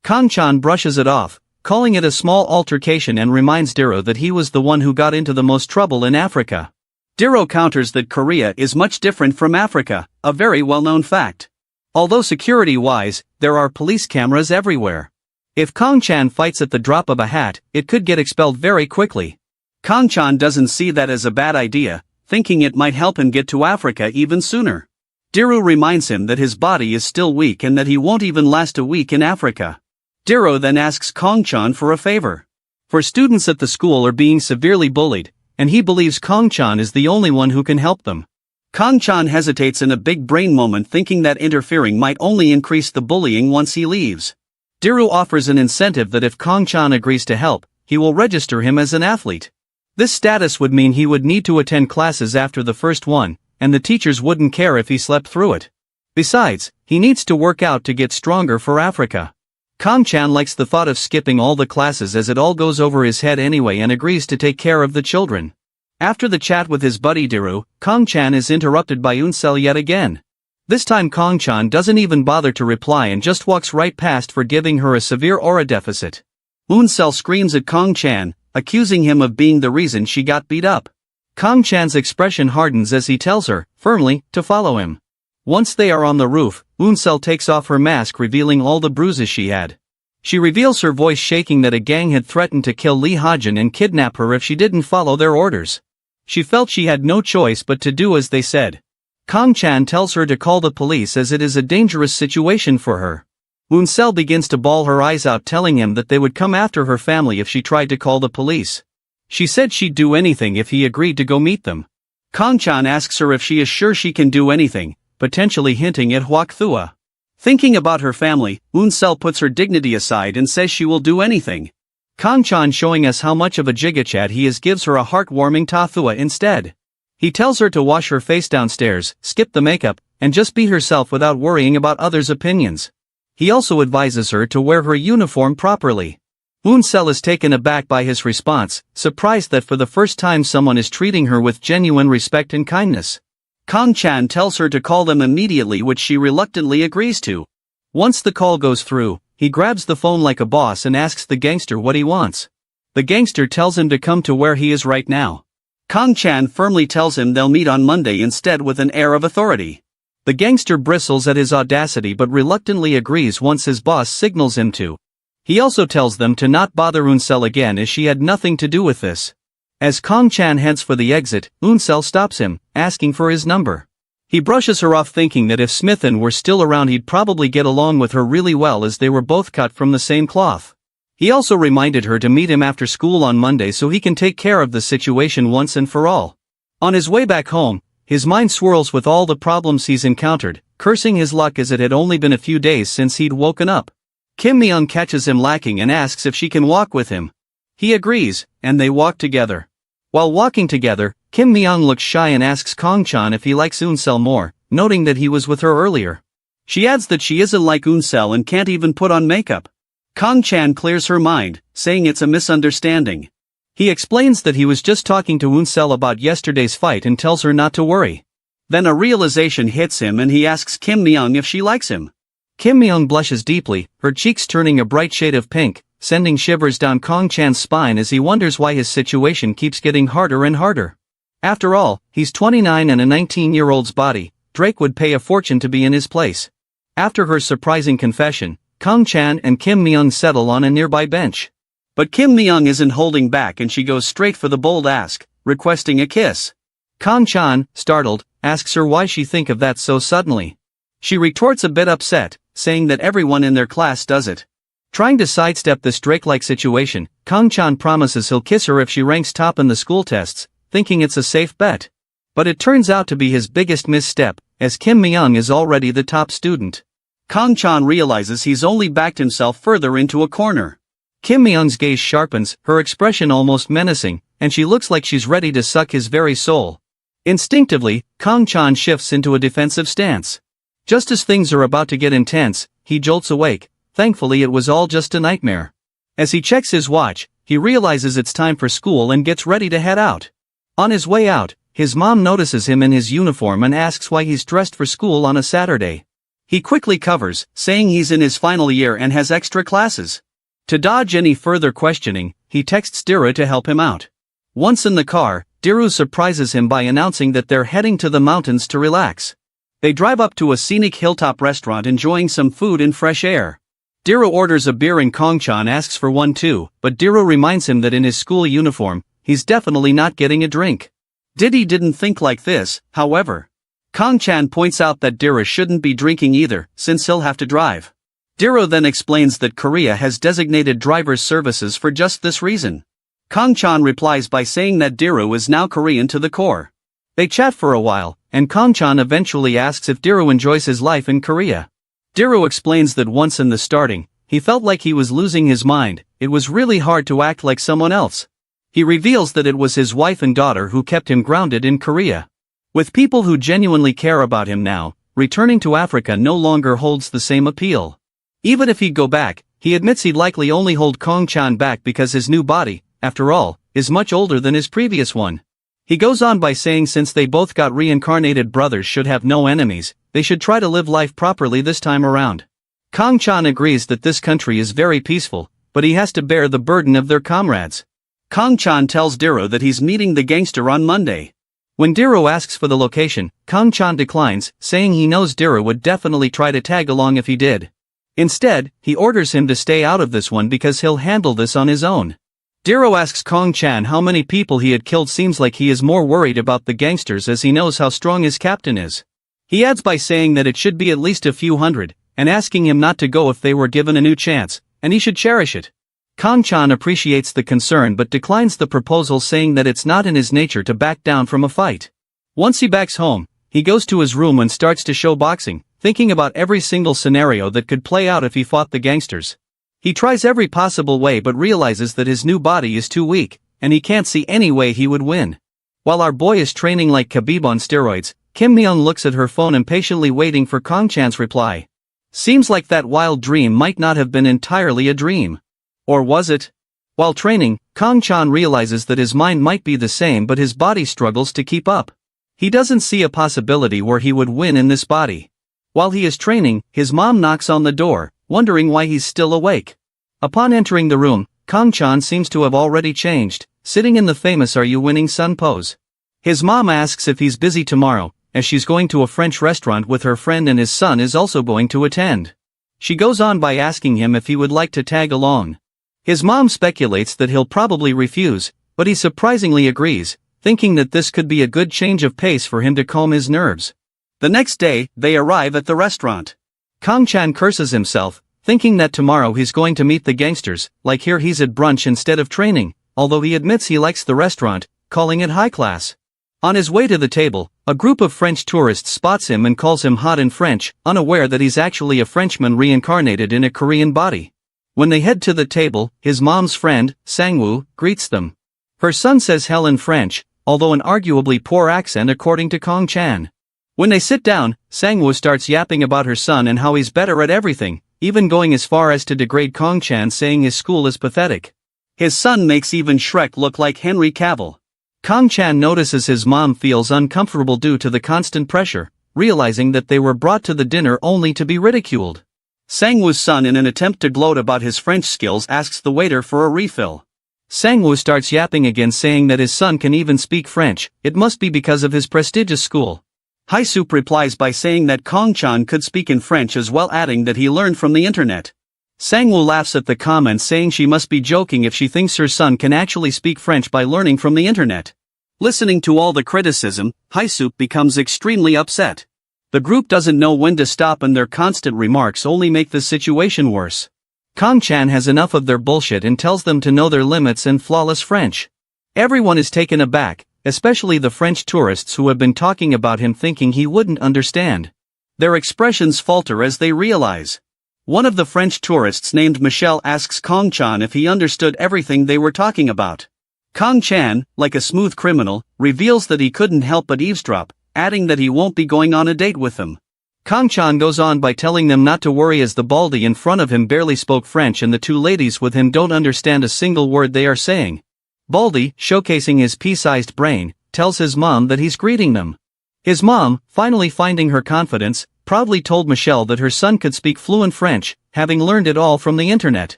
Kong-chan brushes it off, calling it a small altercation, and reminds Diro that he was the one who got into the most trouble in Africa. Diro counters that Korea is much different from Africa, a very well-known fact. Although security-wise, there are police cameras everywhere. If Kong-chan fights at the drop of a hat, it could get expelled very quickly. Kong-chan doesn't see that as a bad idea, thinking it might help him get to Africa even sooner. Diro reminds him that his body is still weak and that he won't even last a week in Africa. Diro then asks Kong-chan for a favor. For students at the school are being severely bullied, and he believes Kong-chan is the only one who can help them. Kong-chan hesitates in a big brain moment, thinking that interfering might only increase the bullying once he leaves. Diro offers an incentive that if Kong-chan agrees to help, he will register him as an athlete. This status would mean he would need to attend classes after the first one, and the teachers wouldn't care if he slept through it. Besides, he needs to work out to get stronger for Africa. Kong-chan likes the thought of skipping all the classes as it all goes over his head anyway, and agrees to take care of the children. After the chat with his buddy Diro, Kong-chan is interrupted by Unsel yet again. This time Kong-chan doesn't even bother to reply and just walks right past for giving her a severe aura deficit. Unsel screams at Kong-chan, accusing him of being the reason she got beat up. Kong-chan's expression hardens as he tells her, firmly, to follow him. Once they are on the roof, Unsel takes off her mask, revealing all the bruises she had. She reveals, her voice shaking, that a gang had threatened to kill Lee Ha-jin and kidnap her if she didn't follow their orders. She felt she had no choice but to do as they said. Kong-chan tells her to call the police as it is a dangerous situation for her. Unsel begins to bawl her eyes out, telling him that they would come after her family if she tried to call the police. She said she'd do anything if he agreed to go meet them. Kong-chan asks her if she is sure she can do anything, potentially hinting at Huak Thua. Thinking about her family, Unsel puts her dignity aside and says she will do anything. Kong-chan, showing us how much of a gigachat he is, gives her a heartwarming Ta Thua instead. He tells her to wash her face downstairs, skip the makeup, and just be herself without worrying about others' opinions. He also advises her to wear her uniform properly. Unsel is taken aback by his response, surprised that for the first time someone is treating her with genuine respect and kindness. Kong-chan tells her to call them immediately, which she reluctantly agrees to. Once the call goes through, he grabs the phone like a boss and asks the gangster what he wants. The gangster tells him to come to where he is right now. Kong-chan firmly tells him they'll meet on Monday instead, with an air of authority. The gangster bristles at his audacity but reluctantly agrees once his boss signals him to. He also tells them to not bother Unsel again, as she had nothing to do with this. As Kong-chan heads for the exit, Unsel stops him, asking for his number. He brushes her off, thinking that if Smithen were still around he'd probably get along with her really well, as they were both cut from the same cloth. He also reminded her to meet him after school on Monday so he can take care of the situation once and for all. On his way back home, his mind swirls with all the problems he's encountered, cursing his luck as it had only been a few days since he'd woken up. Kim Myung catches him lacking and asks if she can walk with him. He agrees, and they walk together. While walking together, Kim Myung looks shy and asks Kong-chan if he likes Unsel more, noting that he was with her earlier. She adds that she isn't like Unsel and can't even put on makeup. Kong-chan clears her mind, saying it's a misunderstanding. He explains that he was just talking to Unsel about yesterday's fight and tells her not to worry. Then a realization hits him and he asks Kim Myung if she likes him. Kim Myung blushes deeply, her cheeks turning a bright shade of pink, sending shivers down Kong-chan's spine as he wonders why his situation keeps getting harder and harder. After all, he's 29 and a 19-year-old's body. Drake would pay a fortune to be in his place. After her surprising confession, Kong-chan and Kim Myung settle on a nearby bench. But Kim Myung isn't holding back and she goes straight for the bold ask, requesting a kiss. Kang-chan, startled, asks her why she think of that so suddenly. She retorts a bit upset, saying that everyone in their class does it. Trying to sidestep this Drake-like situation, Kang-chan promises he'll kiss her if she ranks top in the school tests, thinking it's a safe bet. But it turns out to be his biggest misstep, as Kim Myung is already the top student. Kang-chan realizes he's only backed himself further into a corner. Kim Myung's gaze sharpens, her expression almost menacing, and she looks like she's ready to suck his very soul. Instinctively, Kang-chan shifts into a defensive stance. Just as things are about to get intense, he jolts awake. Thankfully it was all just a nightmare. As he checks his watch, he realizes it's time for school and gets ready to head out. On his way out, his mom notices him in his uniform and asks why he's dressed for school on a Saturday. He quickly covers, saying he's in his final year and has extra classes. To dodge any further questioning, he texts Dira to help him out. Once in the car, Diru surprises him by announcing that they're heading to the mountains to relax. They drive up to a scenic hilltop restaurant enjoying some food and fresh air. Diru orders a beer and Kang-chan asks for one too, but Diru reminds him that in his school uniform, he's definitely not getting a drink. Diddy didn't think like this, however. Kang-chan points out that Diru shouldn't be drinking either, since he'll have to drive. Diru then explains that Korea has designated driver's services for just this reason. Kang-chan replies by saying that Diru is now Korean to the core. They chat for a while, and Kang-chan eventually asks if Diru enjoys his life in Korea. Diru explains that once in the starting, he felt like he was losing his mind, it was really hard to act like someone else. He reveals that it was his wife and daughter who kept him grounded in Korea. With people who genuinely care about him now, returning to Africa no longer holds the same appeal. Even if he'd go back, he admits he'd likely only hold Kang-chan back because his new body, after all, is much older than his previous one. He goes on by saying since they both got reincarnated brothers should have no enemies, they should try to live life properly this time around. Kang-chan agrees that this country is very peaceful, but he has to bear the burden of their comrades. Kang-chan tells Diru that he's meeting the gangster on Monday. When Diru asks for the location, Kang-chan declines, saying he knows Diru would definitely try to tag along if he did. Instead, he orders him to stay out of this one because he'll handle this on his own. Diru asks Kang-chan how many people he had killed. Seems like he is more worried about the gangsters as he knows how strong his captain is. He adds by saying that it should be at least a few hundred, and asking him not to go if they were given a new chance, and he should cherish it. Kang-chan appreciates the concern but declines the proposal, saying that it's not in his nature to back down from a fight. Once he backs home, he goes to his room and starts to show boxing, thinking about every single scenario that could play out if he fought the gangsters. He tries every possible way but realizes that his new body is too weak, and he can't see any way he would win. While our boy is training like Khabib on steroids, Kim Myung looks at her phone impatiently waiting for Kang-chan's reply. Seems like that wild dream might not have been entirely a dream. Or was it? While training, Kang-chan realizes that his mind might be the same but his body struggles to keep up. He doesn't see a possibility where he would win in this body. While he is training, his mom knocks on the door, wondering why he's still awake. Upon entering the room, Kang-chan seems to have already changed, sitting in the famous "Are you winning son" pose. His mom asks if he's busy tomorrow, as she's going to a French restaurant with her friend and his son is also going to attend. She goes on by asking him if he would like to tag along. His mom speculates that he'll probably refuse, but he surprisingly agrees, thinking that this could be a good change of pace for him to calm his nerves. The next day, they arrive at the restaurant. Kang-chan curses himself, thinking that tomorrow he's going to meet the gangsters, like here he's at brunch instead of training, although he admits he likes the restaurant, calling it high class. On his way to the table, a group of French tourists spots him and calls him hot in French, unaware that he's actually a Frenchman reincarnated in a Korean body. When they head to the table, his mom's friend, Sangwoo, greets them. Her son says hell in French, although an arguably poor accent according to Kang-chan. When they sit down, Sangwoo starts yapping about her son and how he's better at everything, even going as far as to degrade Kang-chan, saying his school is pathetic. His son makes even Shrek look like Henry Cavill. Kang-chan notices his mom feels uncomfortable due to the constant pressure, realizing that they were brought to the dinner only to be ridiculed. Sangwoo's son, in an attempt to gloat about his French skills, asks the waiter for a refill. Sangwoo starts yapping again, saying that his son can even speak French, it must be because of his prestigious school. Haisup replies by saying that Kang-chan could speak in French as well, adding that he learned from the internet. Sangwoo laughs at the comment, saying she must be joking if she thinks her son can actually speak French by learning from the internet. Listening to all the criticism, Haisup becomes extremely upset. The group doesn't know when to stop, and their constant remarks only make the situation worse. Kong-chan has enough of their bullshit and tells them to know their limits and flawless French. Everyone is taken aback, especially the French tourists who have been talking about him, thinking he wouldn't understand. Their expressions falter as they realize. One of the French tourists named Michelle asks Kong-chan if he understood everything they were talking about. Kong-chan, like a smooth criminal, reveals that he couldn't help but eavesdrop, adding that he won't be going on a date with them. Kong-chan goes on by telling them not to worry, as the baldy in front of him barely spoke French and the two ladies with him don't understand a single word they are saying. Baldy, showcasing his pea-sized brain, tells his mom that he's greeting them. His mom, finally finding her confidence, proudly told Michelle that her son could speak fluent French, having learned it all from the internet.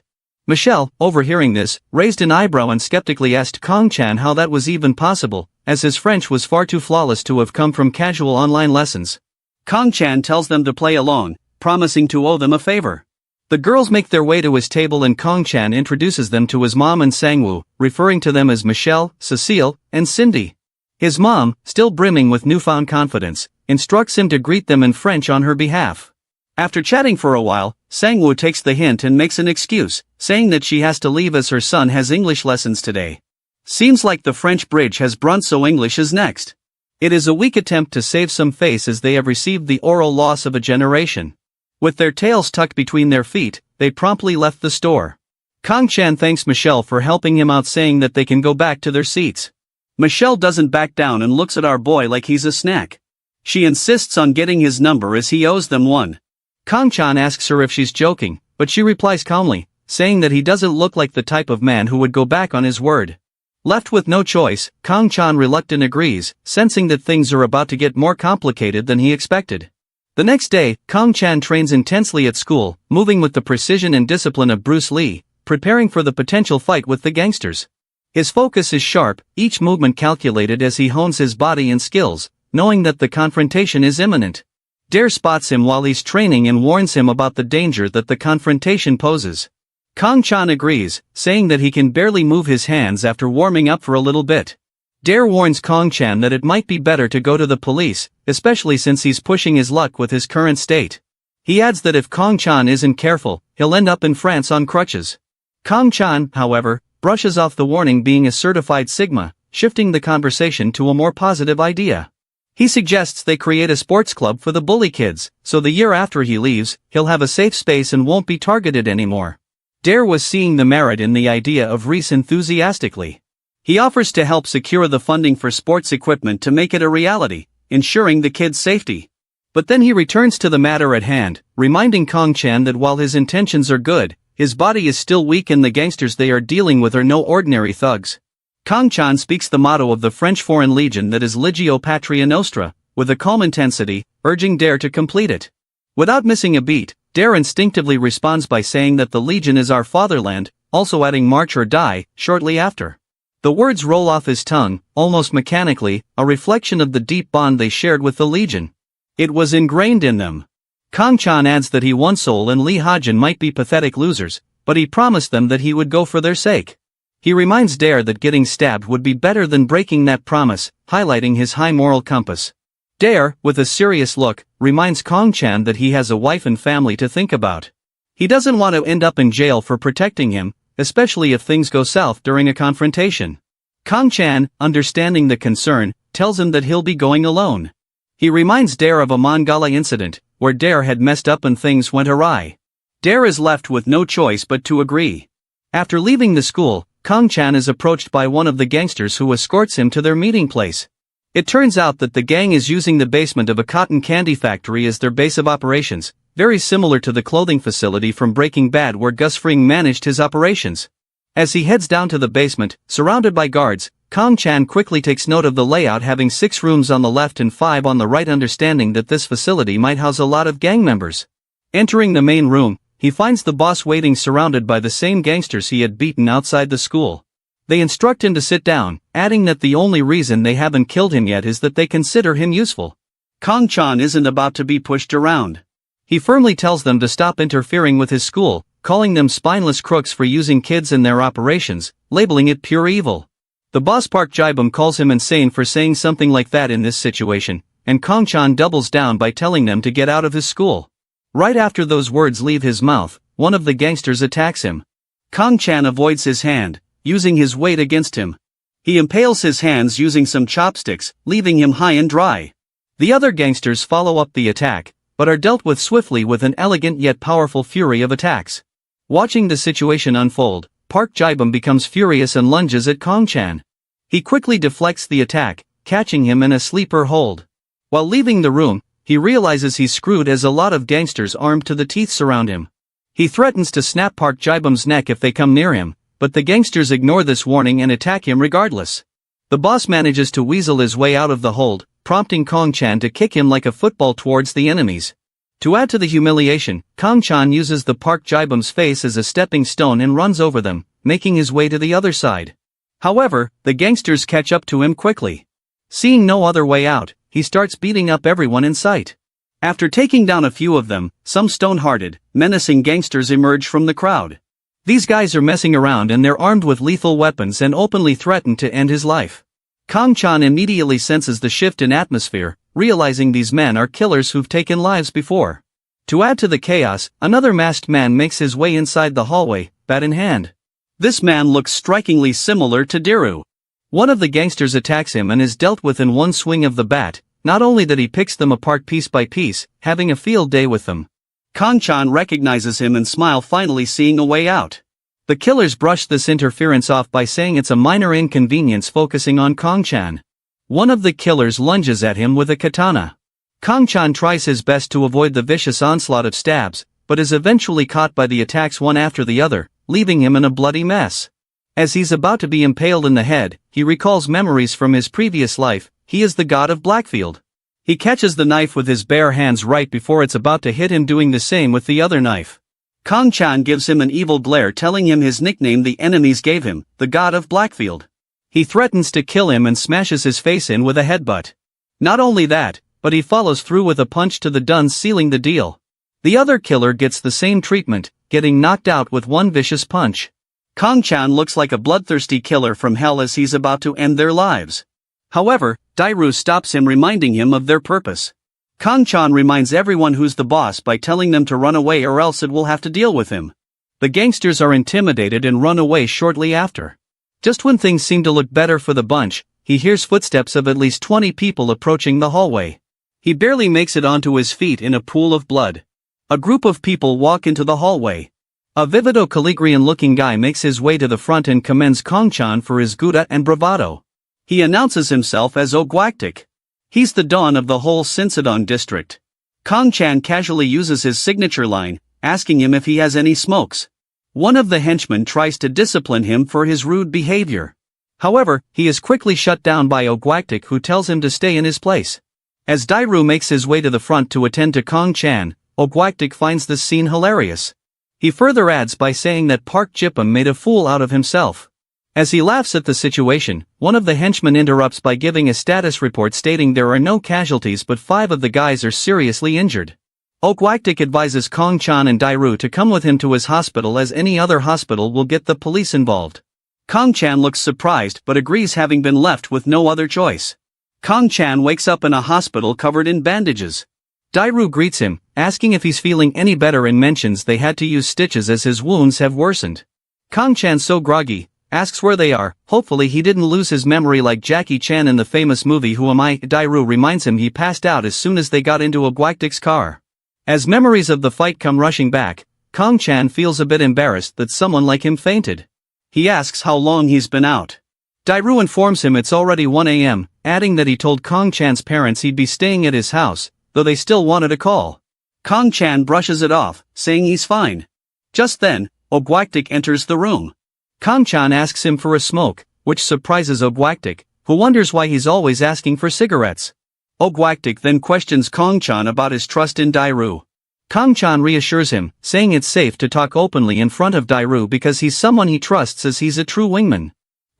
Michelle, overhearing this, raised an eyebrow and skeptically asked Kong-chan how that was even possible, as his French was far too flawless to have come from casual online lessons. Kong-chan tells them to play along, promising to owe them a favor. The girls make their way to his table and Kong-chan introduces them to his mom and Sangwoo, referring to them as Michelle, Cecile, and Cindy. His mom, still brimming with newfound confidence, instructs him to greet them in French on her behalf. After chatting for a while, Sangwoo takes the hint and makes an excuse, saying that she has to leave as her son has English lessons today. Seems like the French bridge has burnt, so English is next. It is a weak attempt to save some face, as they have received the oral loss of a generation. With their tails tucked between their feet, they promptly left the store. Kong-chan thanks Michelle for helping him out, saying that they can go back to their seats. Michelle doesn't back down and looks at our boy like he's a snack. She insists on getting his number as he owes them one. Kong-chan asks her if she's joking, but she replies calmly, saying that he doesn't look like the type of man who would go back on his word. Left with no choice, Kong-chan reluctantly agrees, sensing that things are about to get more complicated than he expected. The next day, Kong-chan trains intensely at school, moving with the precision and discipline of Bruce Lee, preparing for the potential fight with the gangsters. His focus is sharp, each movement calculated as he hones his body and skills, knowing that the confrontation is imminent. Dare spots him while he's training and warns him about the danger that the confrontation poses. Kong-chan agrees, saying that he can barely move his hands after warming up for a little bit. Dare warns Kong-chan that it might be better to go to the police, especially since he's pushing his luck with his current state. He adds that if Kong-chan isn't careful, he'll end up in France on crutches. Kong-chan, however, brushes off the warning, being a certified Sigma, shifting the conversation to a more positive idea. He suggests they create a sports club for the bully kids, so the year after he leaves, he'll have a safe space and won't be targeted anymore. Dare was seeing the merit in the idea of Reese enthusiastically. He offers to help secure the funding for sports equipment to make it a reality, ensuring the kids' safety. But then he returns to the matter at hand, reminding Kong-chan that while his intentions are good, his body is still weak and the gangsters they are dealing with are no ordinary thugs. Kong-chan speaks the motto of the French Foreign Legion, that is Legio Patria Nostra, with a calm intensity, urging Dare to complete it. Without missing a beat, Dare instinctively responds by saying that the Legion is our fatherland, also adding march or die, shortly after. The words roll off his tongue, almost mechanically, a reflection of the deep bond they shared with the Legion. It was ingrained in them. Kong-chan adds that he, One Soul and Lee Ha-jin might be pathetic losers, but he promised them that he would go for their sake. He reminds Dare that getting stabbed would be better than breaking that promise, highlighting his high moral compass. Dare, with a serious look, reminds Kong-chan that he has a wife and family to think about. He doesn't want to end up in jail for protecting him, especially if things go south during a confrontation. Kong-chan, understanding the concern, tells him that he'll be going alone. He reminds Dare of a Mangala incident, where Dare had messed up and things went awry. Dare is left with no choice but to agree. After leaving the school, Kong-chan is approached by one of the gangsters who escorts him to their meeting place. It turns out that the gang is using the basement of a cotton candy factory as their base of operations, very similar to the clothing facility from Breaking Bad where Gus Fring managed his operations. As he heads down to the basement, surrounded by guards, Kong-chan quickly takes note of the layout, having 6 rooms on the left and 5 on the right, understanding that this facility might house a lot of gang members. Entering the main room, he finds the boss waiting, surrounded by the same gangsters he had beaten outside the school. They instruct him to sit down, adding that the only reason they haven't killed him yet is that they consider him useful. Kong-chan isn't about to be pushed around. He firmly tells them to stop interfering with his school, calling them spineless crooks for using kids in their operations, labeling it pure evil. The boss Park Ji-bum calls him insane for saying something like that in this situation, and Kong-chan doubles down by telling them to get out of his school. Right after those words leave his mouth, one of the gangsters attacks him. Kong-chan avoids his hand, using his weight against him. He impales his hands using some chopsticks, leaving him high and dry. The other gangsters follow up the attack, but are dealt with swiftly with an elegant yet powerful fury of attacks. Watching the situation unfold, Park Ji-bum becomes furious and lunges at Kong-chan. He quickly deflects the attack, catching him in a sleeper hold. While leaving the room, he realizes he's screwed as a lot of gangsters armed to the teeth surround him. He threatens to snap Park Ji-bum's neck if they come near him, but the gangsters ignore this warning and attack him regardless. The boss manages to weasel his way out of the hold, prompting Kong-chan to kick him like a football towards the enemies. To add to the humiliation, Kong-chan uses the Park Ji-bum's face as a stepping stone and runs over them, making his way to the other side. However, the gangsters catch up to him quickly. Seeing no other way out, he starts beating up everyone in sight. After taking down a few of them, some stone-hearted, menacing gangsters emerge from the crowd. These guys are messing around and they're armed with lethal weapons and openly threaten to end his life. Kong-chan immediately senses the shift in atmosphere, realizing these men are killers who've taken lives before. To add to the chaos, another masked man makes his way inside the hallway, bat in hand. This man looks strikingly similar to Diru. One of the gangsters attacks him and is dealt with in one swing of the bat. Not only that, he picks them apart piece by piece, having a field day with them. Kong-chan recognizes him and smiles, finally seeing a way out. The killers brush this interference off by saying it's a minor inconvenience, focusing on Kong-chan. One of the killers lunges at him with a katana. Kong-chan tries his best to avoid the vicious onslaught of stabs, but is eventually caught by the attacks one after the other, leaving him in a bloody mess. As he's about to be impaled in the head, he recalls memories from his previous life. He is the god of Blackfield. He catches the knife with his bare hands right before it's about to hit him, doing the same with the other knife. Kong-chan gives him an evil glare, telling him his nickname the enemies gave him, the god of Blackfield. He threatens to kill him and smashes his face in with a headbutt. Not only that, but he follows through with a punch to the duns, sealing the deal. The other killer gets the same treatment, getting knocked out with one vicious punch. Kong-chan looks like a bloodthirsty killer from hell as he's about to end their lives. However, Diru stops him, reminding him of their purpose. Kong-chan reminds everyone who's the boss by telling them to run away or else it will have to deal with him. The gangsters are intimidated and run away shortly after. Just when things seem to look better for the bunch, he hears footsteps of at least 20 people approaching the hallway. He barely makes it onto his feet in a pool of blood. A group of people walk into the hallway. A vivido Caligrian-looking guy makes his way to the front and commends Kong-chan for his gouda and bravado. He announces himself as Ogwaktik. He's the Don of the whole Sinsadon district. Kong-chan casually uses his signature line, asking him if he has any smokes. One of the henchmen tries to discipline him for his rude behavior. However, he is quickly shut down by Ogwaktik, who tells him to stay in his place. As Diru makes his way to the front to attend to Kong-chan, Ogwaktik finds this scene hilarious. He further adds by saying that Park Ji-bum made a fool out of himself. As he laughs at the situation, one of the henchmen interrupts by giving a status report stating there are no casualties but 5 of the guys are seriously injured. Ogwaktik advises Kong-chan and Diru to come with him to his hospital, as any other hospital will get the police involved. Kong-chan looks surprised but agrees, having been left with no other choice. Kong-chan wakes up in a hospital covered in bandages. Diru greets him, asking if he's feeling any better, and mentions they had to use stitches as his wounds have worsened. Kong-chan, so groggy, asks where they are. Hopefully he didn't lose his memory like Jackie Chan in the famous movie Who Am I? Diru reminds him he passed out as soon as they got into Ogwaktik's car. As memories of the fight come rushing back, Kong-chan feels a bit embarrassed that someone like him fainted. He asks how long he's been out. Diru informs him it's already 1 a.m., adding that he told Kong-chan's parents he'd be staying at his house, though they still wanted a call. Kong-chan brushes it off, saying he's fine. Just then, Ogwaktik enters the room. Kong-chan asks him for a smoke, which surprises Ogwaktik, who wonders why he's always asking for cigarettes. Ogwaktik then questions Kong-chan about his trust in Diru. Kong-chan reassures him, saying it's safe to talk openly in front of Diru because he's someone he trusts, as he's a true wingman.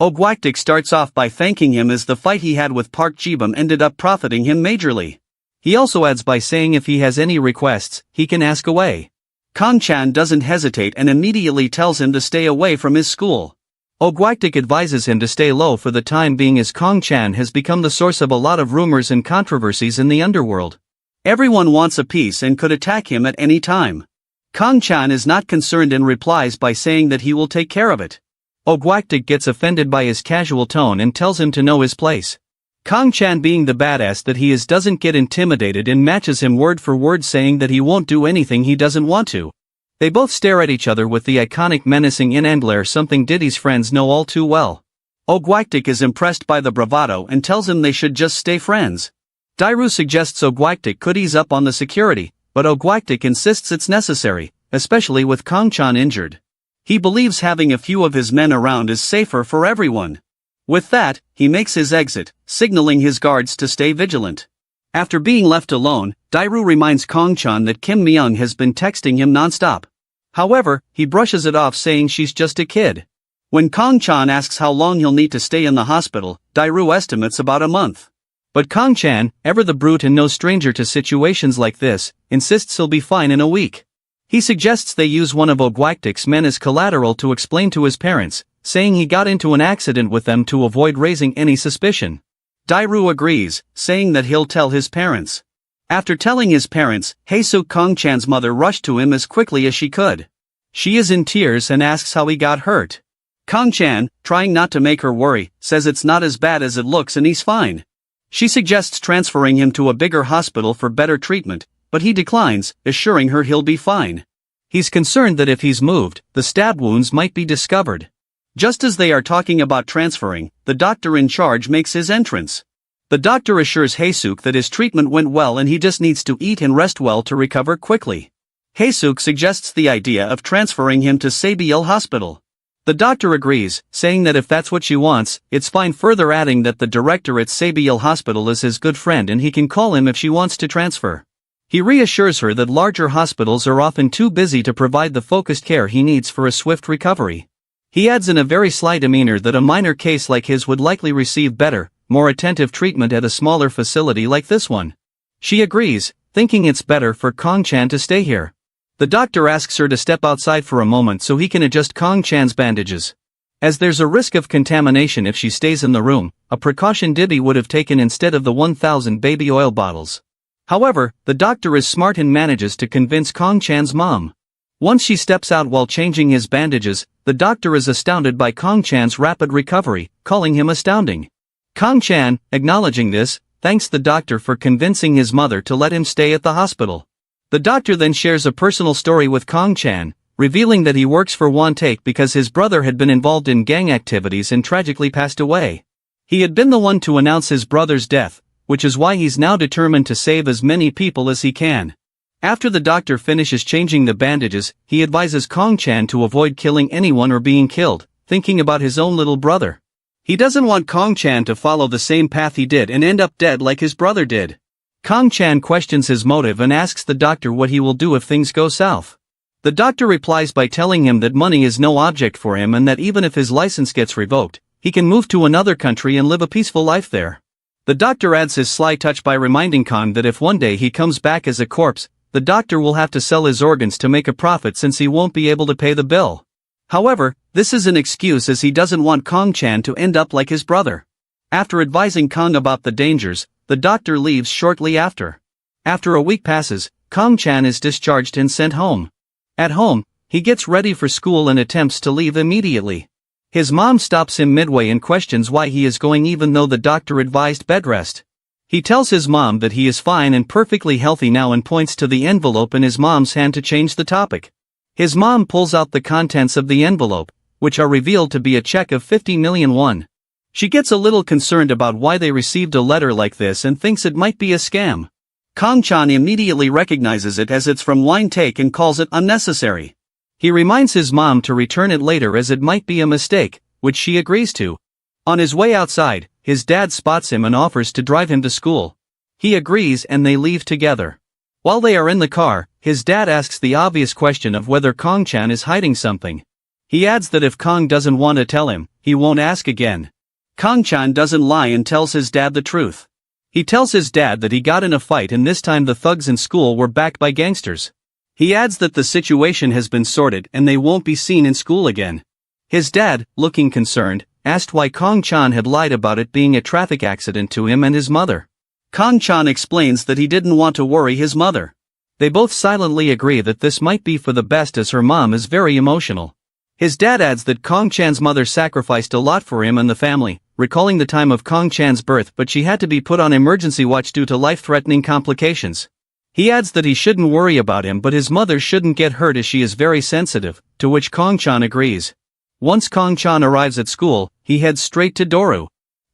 Ogwaktik starts off by thanking him, as the fight he had with Park Ji-bum ended up profiting him majorly. He also adds by saying if he has any requests, he can ask away. Kong-chan doesn't hesitate and immediately tells him to stay away from his school. Ogwaktik advises him to stay low for the time being as Kong-chan has become the source of a lot of rumors and controversies in the underworld. Everyone wants a piece and could attack him at any time. Kong-chan is not concerned and replies by saying that he will take care of it. Ogwaktik gets offended by his casual tone and tells him to know his place. Kong-chan, being the badass that he is, doesn't get intimidated and matches him word for word, saying that he won't do anything he doesn't want to. They both stare at each other with the iconic menacing in-and-glare, something Diddy's friends know all too well. Ogwaktik is impressed by the bravado and tells him they should just stay friends. Dairu suggests Ogwaktik could ease up on the security, but Ogwaktik insists it's necessary, especially with Kong-chan injured. He believes having a few of his men around is safer for everyone. With that, he makes his exit, signaling his guards to stay vigilant. After being left alone, Dairu reminds Kong-chan that Kim Myung has been texting him non-stop. However, he brushes it off, saying she's just a kid. When Kong-chan asks how long he'll need to stay in the hospital, Dairu estimates about a month. But Kong-chan, ever the brute and no stranger to situations like this, insists he'll be fine in a week. He suggests they use one of Ogwaktik's men as collateral to explain to his parents, saying he got into an accident with them to avoid raising any suspicion. Dairu agrees, saying that he'll tell his parents. After telling his parents, Haesuk, Kong-chan's mother, rushed to him as quickly as she could. She is in tears and asks how he got hurt. Kong-chan, trying not to make her worry, says it's not as bad as it looks and he's fine. She suggests transferring him to a bigger hospital for better treatment, but he declines, assuring her he'll be fine. He's concerned that if he's moved, the stab wounds might be discovered. Just as they are talking about transferring, the doctor in charge makes his entrance. The doctor assures Haesuk that his treatment went well and he just needs to eat and rest well to recover quickly. Haesuk suggests the idea of transferring him to Sabiel Hospital. The doctor agrees, saying that if that's what she wants, it's fine, further adding that the director at Sabiel Hospital is his good friend and he can call him if she wants to transfer. He reassures her that larger hospitals are often too busy to provide the focused care he needs for a swift recovery. He adds in a very sly demeanor that a minor case like his would likely receive better, more attentive treatment at a smaller facility like this one. She agrees, thinking it's better for Kong-chan to stay here. The doctor asks her to step outside for a moment so he can adjust Kong-chan's bandages. As there's a risk of contamination if she stays in the room, a precaution Dibby would have taken instead of the 1,000 baby oil bottles. However, the doctor is smart and manages to convince Kong-chan's mom. Once she steps out while changing his bandages, the doctor is astounded by Kong-chan's rapid recovery, calling him astounding. Kong-chan, acknowledging this, thanks the doctor for convincing his mother to let him stay at the hospital. The doctor then shares a personal story with Kong-chan, revealing that he works for Won-taek because his brother had been involved in gang activities and tragically passed away. He had been the one to announce his brother's death, which is why he's now determined to save as many people as he can. After the doctor finishes changing the bandages, he advises Kong-chan to avoid killing anyone or being killed, thinking about his own little brother. He doesn't want Kong-chan to follow the same path he did and end up dead like his brother did. Kong-chan questions his motive and asks the doctor what he will do if things go south. The doctor replies by telling him that money is no object for him and that even if his license gets revoked, he can move to another country and live a peaceful life there. The doctor adds his sly touch by reminding Kong that if one day he comes back as a corpse, the doctor will have to sell his organs to make a profit since he won't be able to pay the bill. However, this is an excuse as he doesn't want Kong-chan to end up like his brother. After advising Kong about the dangers, the doctor leaves shortly after. After a week passes, Kong-chan is discharged and sent home. At home, he gets ready for school and attempts to leave immediately. His mom stops him midway and questions why he is going even though the doctor advised bed rest. He tells his mom that he is fine and perfectly healthy now and points to the envelope in his mom's hand to change the topic. His mom pulls out the contents of the envelope, which are revealed to be a check of 50 million won. She gets a little concerned about why they received a letter like this and thinks it might be a scam. Kong-chan immediately recognizes it as it's from Won-taek and calls it unnecessary. He reminds his mom to return it later as it might be a mistake, which she agrees to. On his way outside, his dad spots him and offers to drive him to school. He agrees and they leave together. While they are in the car, his dad asks the obvious question of whether Kong-chan is hiding something. He adds that if Kong doesn't want to tell him, he won't ask again. Kong-chan doesn't lie and tells his dad the truth. He tells his dad that he got in a fight and this time the thugs in school were backed by gangsters. He adds that the situation has been sorted and they won't be seen in school again. His dad, looking concerned, asked why Kong-chan had lied about it being a traffic accident to him and his mother. Kong-chan explains that he didn't want to worry his mother. They both silently agree that this might be for the best as her mom is very emotional. His dad adds that Kong-chan's mother sacrificed a lot for him and the family, recalling the time of Kong-chan's birth, but she had to be put on emergency watch due to life-threatening complications. He adds that he shouldn't worry about him but his mother shouldn't get hurt as she is very sensitive, to which Kong-chan agrees. Once Kong-chan arrives at school, he heads straight to Doru.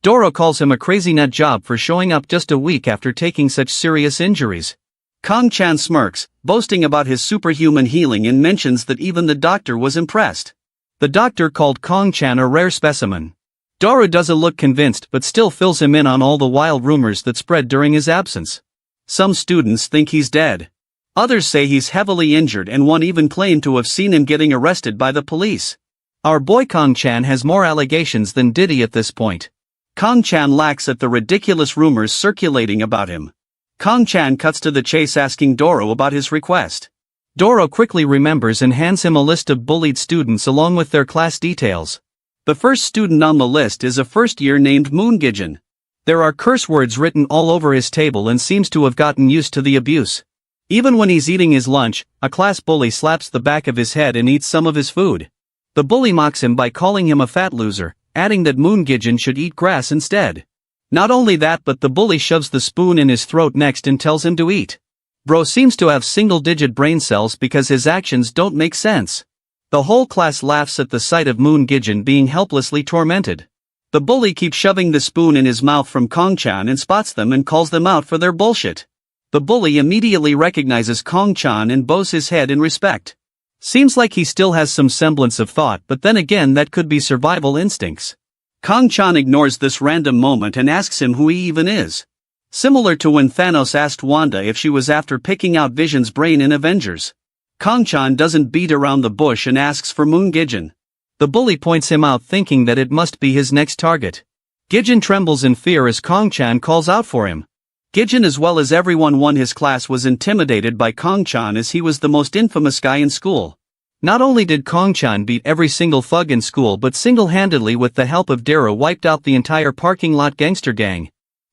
Doru calls him a crazy nut job for showing up just a week after taking such serious injuries. Kong-chan smirks, boasting about his superhuman healing and mentions that even the doctor was impressed. The doctor called Kong-chan a rare specimen. Doru doesn't look convinced but still fills him in on all the wild rumors that spread during his absence. Some students think he's dead. Others say he's heavily injured and one even claimed to have seen him getting arrested by the police. Our boy Kong-chan has more allegations than Diddy at this point. Kong-chan laughs at the ridiculous rumors circulating about him. Kong-chan cuts to the chase asking Doru about his request. Doru quickly remembers and hands him a list of bullied students along with their class details. The first student on the list is a first year named Moon-gijin. There are curse words written all over his table and seems to have gotten used to the abuse. Even when he's eating his lunch, a class bully slaps the back of his head and eats some of his food. The bully mocks him by calling him a fat loser, adding that Moon-gijin should eat grass instead. Not only that but the bully shoves the spoon in his throat next and tells him to eat. Bro seems to have single-digit brain cells because his actions don't make sense. The whole class laughs at the sight of Moon-gijin being helplessly tormented. The bully keeps shoving the spoon in his mouth from Kong-chan and spots them and calls them out for their bullshit. The bully immediately recognizes Kong-chan and bows his head in respect. Seems like he still has some semblance of thought but then again that could be survival instincts. Kong-chan ignores this random moment and asks him who he even is. Similar to when Thanos asked Wanda if she was after picking out Vision's brain in Avengers. Kong-chan doesn't beat around the bush and asks for Moon-gijin. The bully points him out thinking that it must be his next target. Gijin trembles in fear as Kong-chan calls out for him. Gijin as well as everyone in his class was intimidated by Kong-chan as he was the most infamous guy in school. Not only did Kong-chan beat every single thug in school but single-handedly with the help of Daru wiped out the entire parking lot gangster gang.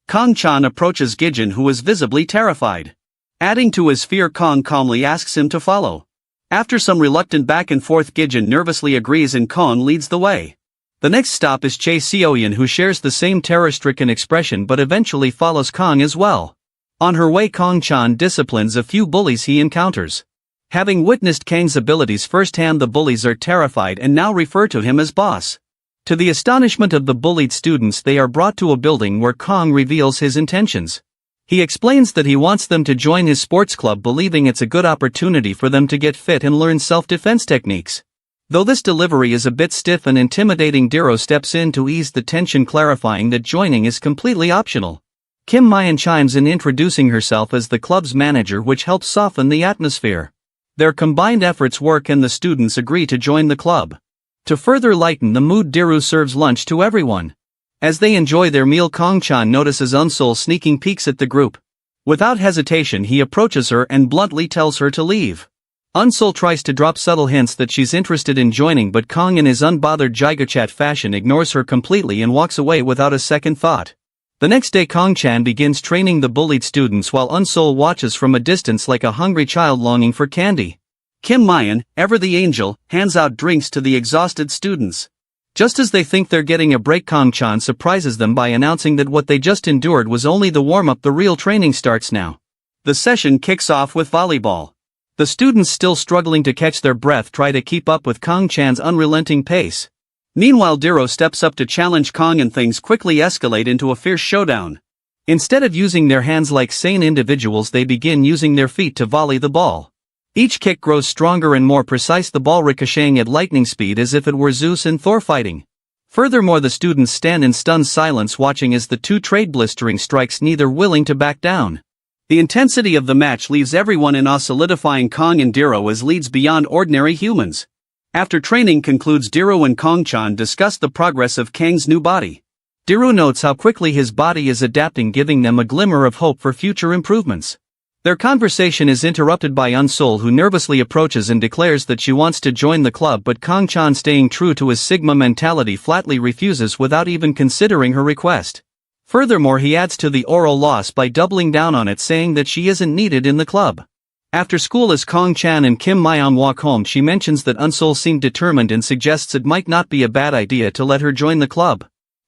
Kong-chan approaches Gijin who is visibly terrified. Adding to his fear Kong calmly asks him to follow. After some reluctant back and forth Gijin nervously agrees and Kong leads the way. The next stop is Chae Seoyeon who shares the same terror-stricken expression but eventually follows Kong as well. On her way Kong-chan disciplines a few bullies he encounters. Having witnessed Kang's abilities firsthand the bullies are terrified and now refer to him as boss. To the astonishment of the bullied students they are brought to a building where Kong reveals his intentions. He explains that he wants them to join his sports club believing it's a good opportunity for them to get fit and learn self-defense techniques. Though this delivery is a bit stiff and intimidating Daru steps in to ease the tension clarifying that joining is completely optional. Kim Mayan chimes in introducing herself as the club's manager which helps soften the atmosphere. Their combined efforts work and the students agree to join the club. To further lighten the mood Daru serves lunch to everyone. As they enjoy their meal Kong-chan notices Unsol sneaking peeks at the group. Without hesitation he approaches her and bluntly tells her to leave. Unsol tries to drop subtle hints that she's interested in joining but Kong in his unbothered gigachat fashion ignores her completely and walks away without a second thought. The next day Kong-chan begins training the bullied students while Unsol watches from a distance like a hungry child longing for candy. Kim Mayan, ever the angel, hands out drinks to the exhausted students. Just as they think they're getting a break Kong-chan surprises them by announcing that what they just endured was only the warm-up, the real training starts now. The session kicks off with volleyball. The students still struggling to catch their breath try to keep up with Kong-chan's unrelenting pace. Meanwhile Daru steps up to challenge Kong and things quickly escalate into a fierce showdown. Instead of using their hands like sane individuals they begin using their feet to volley the ball. Each kick grows stronger and more precise, the ball ricocheting at lightning speed as if it were Zeus and Thor fighting. Furthermore the students stand in stunned silence watching as the two trade blistering strikes neither willing to back down. The intensity of the match leaves everyone in awe solidifying Kong and Daru as leads beyond ordinary humans. After training concludes Daru and Kong-chan discuss the progress of Kang's new body. Daru notes how quickly his body is adapting giving them a glimmer of hope for future improvements. Their conversation is interrupted by Unsol, who nervously approaches and declares that she wants to join the club, but Kong-chan, staying true to his Sigma mentality, flatly refuses without even considering her request. Furthermore, he adds to the oral loss by doubling down on it, saying that she isn't needed in the club. After school, as Kong-chan and Kim Myeon walk home, she mentions that Unsol seemed determined and suggests it might not be a bad idea to let her join the club.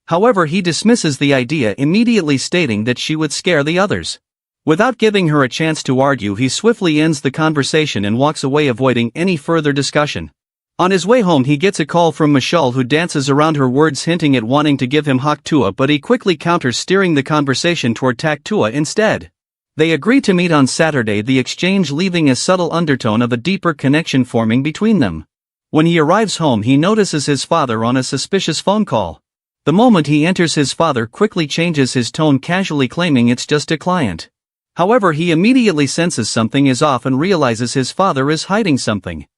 However, he dismisses the idea, immediately stating that she would scare the others. Without giving her a chance to argue, he swiftly ends the conversation and walks away, avoiding any further discussion. On his way home, he gets a call from Michelle, who dances around her words, hinting at wanting to give him Haktua, but he quickly counters, steering the conversation toward Taktua instead. They agree to meet on Saturday, the exchange leaving a subtle undertone of a deeper connection forming between them. When he arrives home, he notices his father on a suspicious phone call. The moment he enters, his father quickly changes his tone, casually claiming it's just a client. However, he immediately senses something is off and realizes his father is hiding something.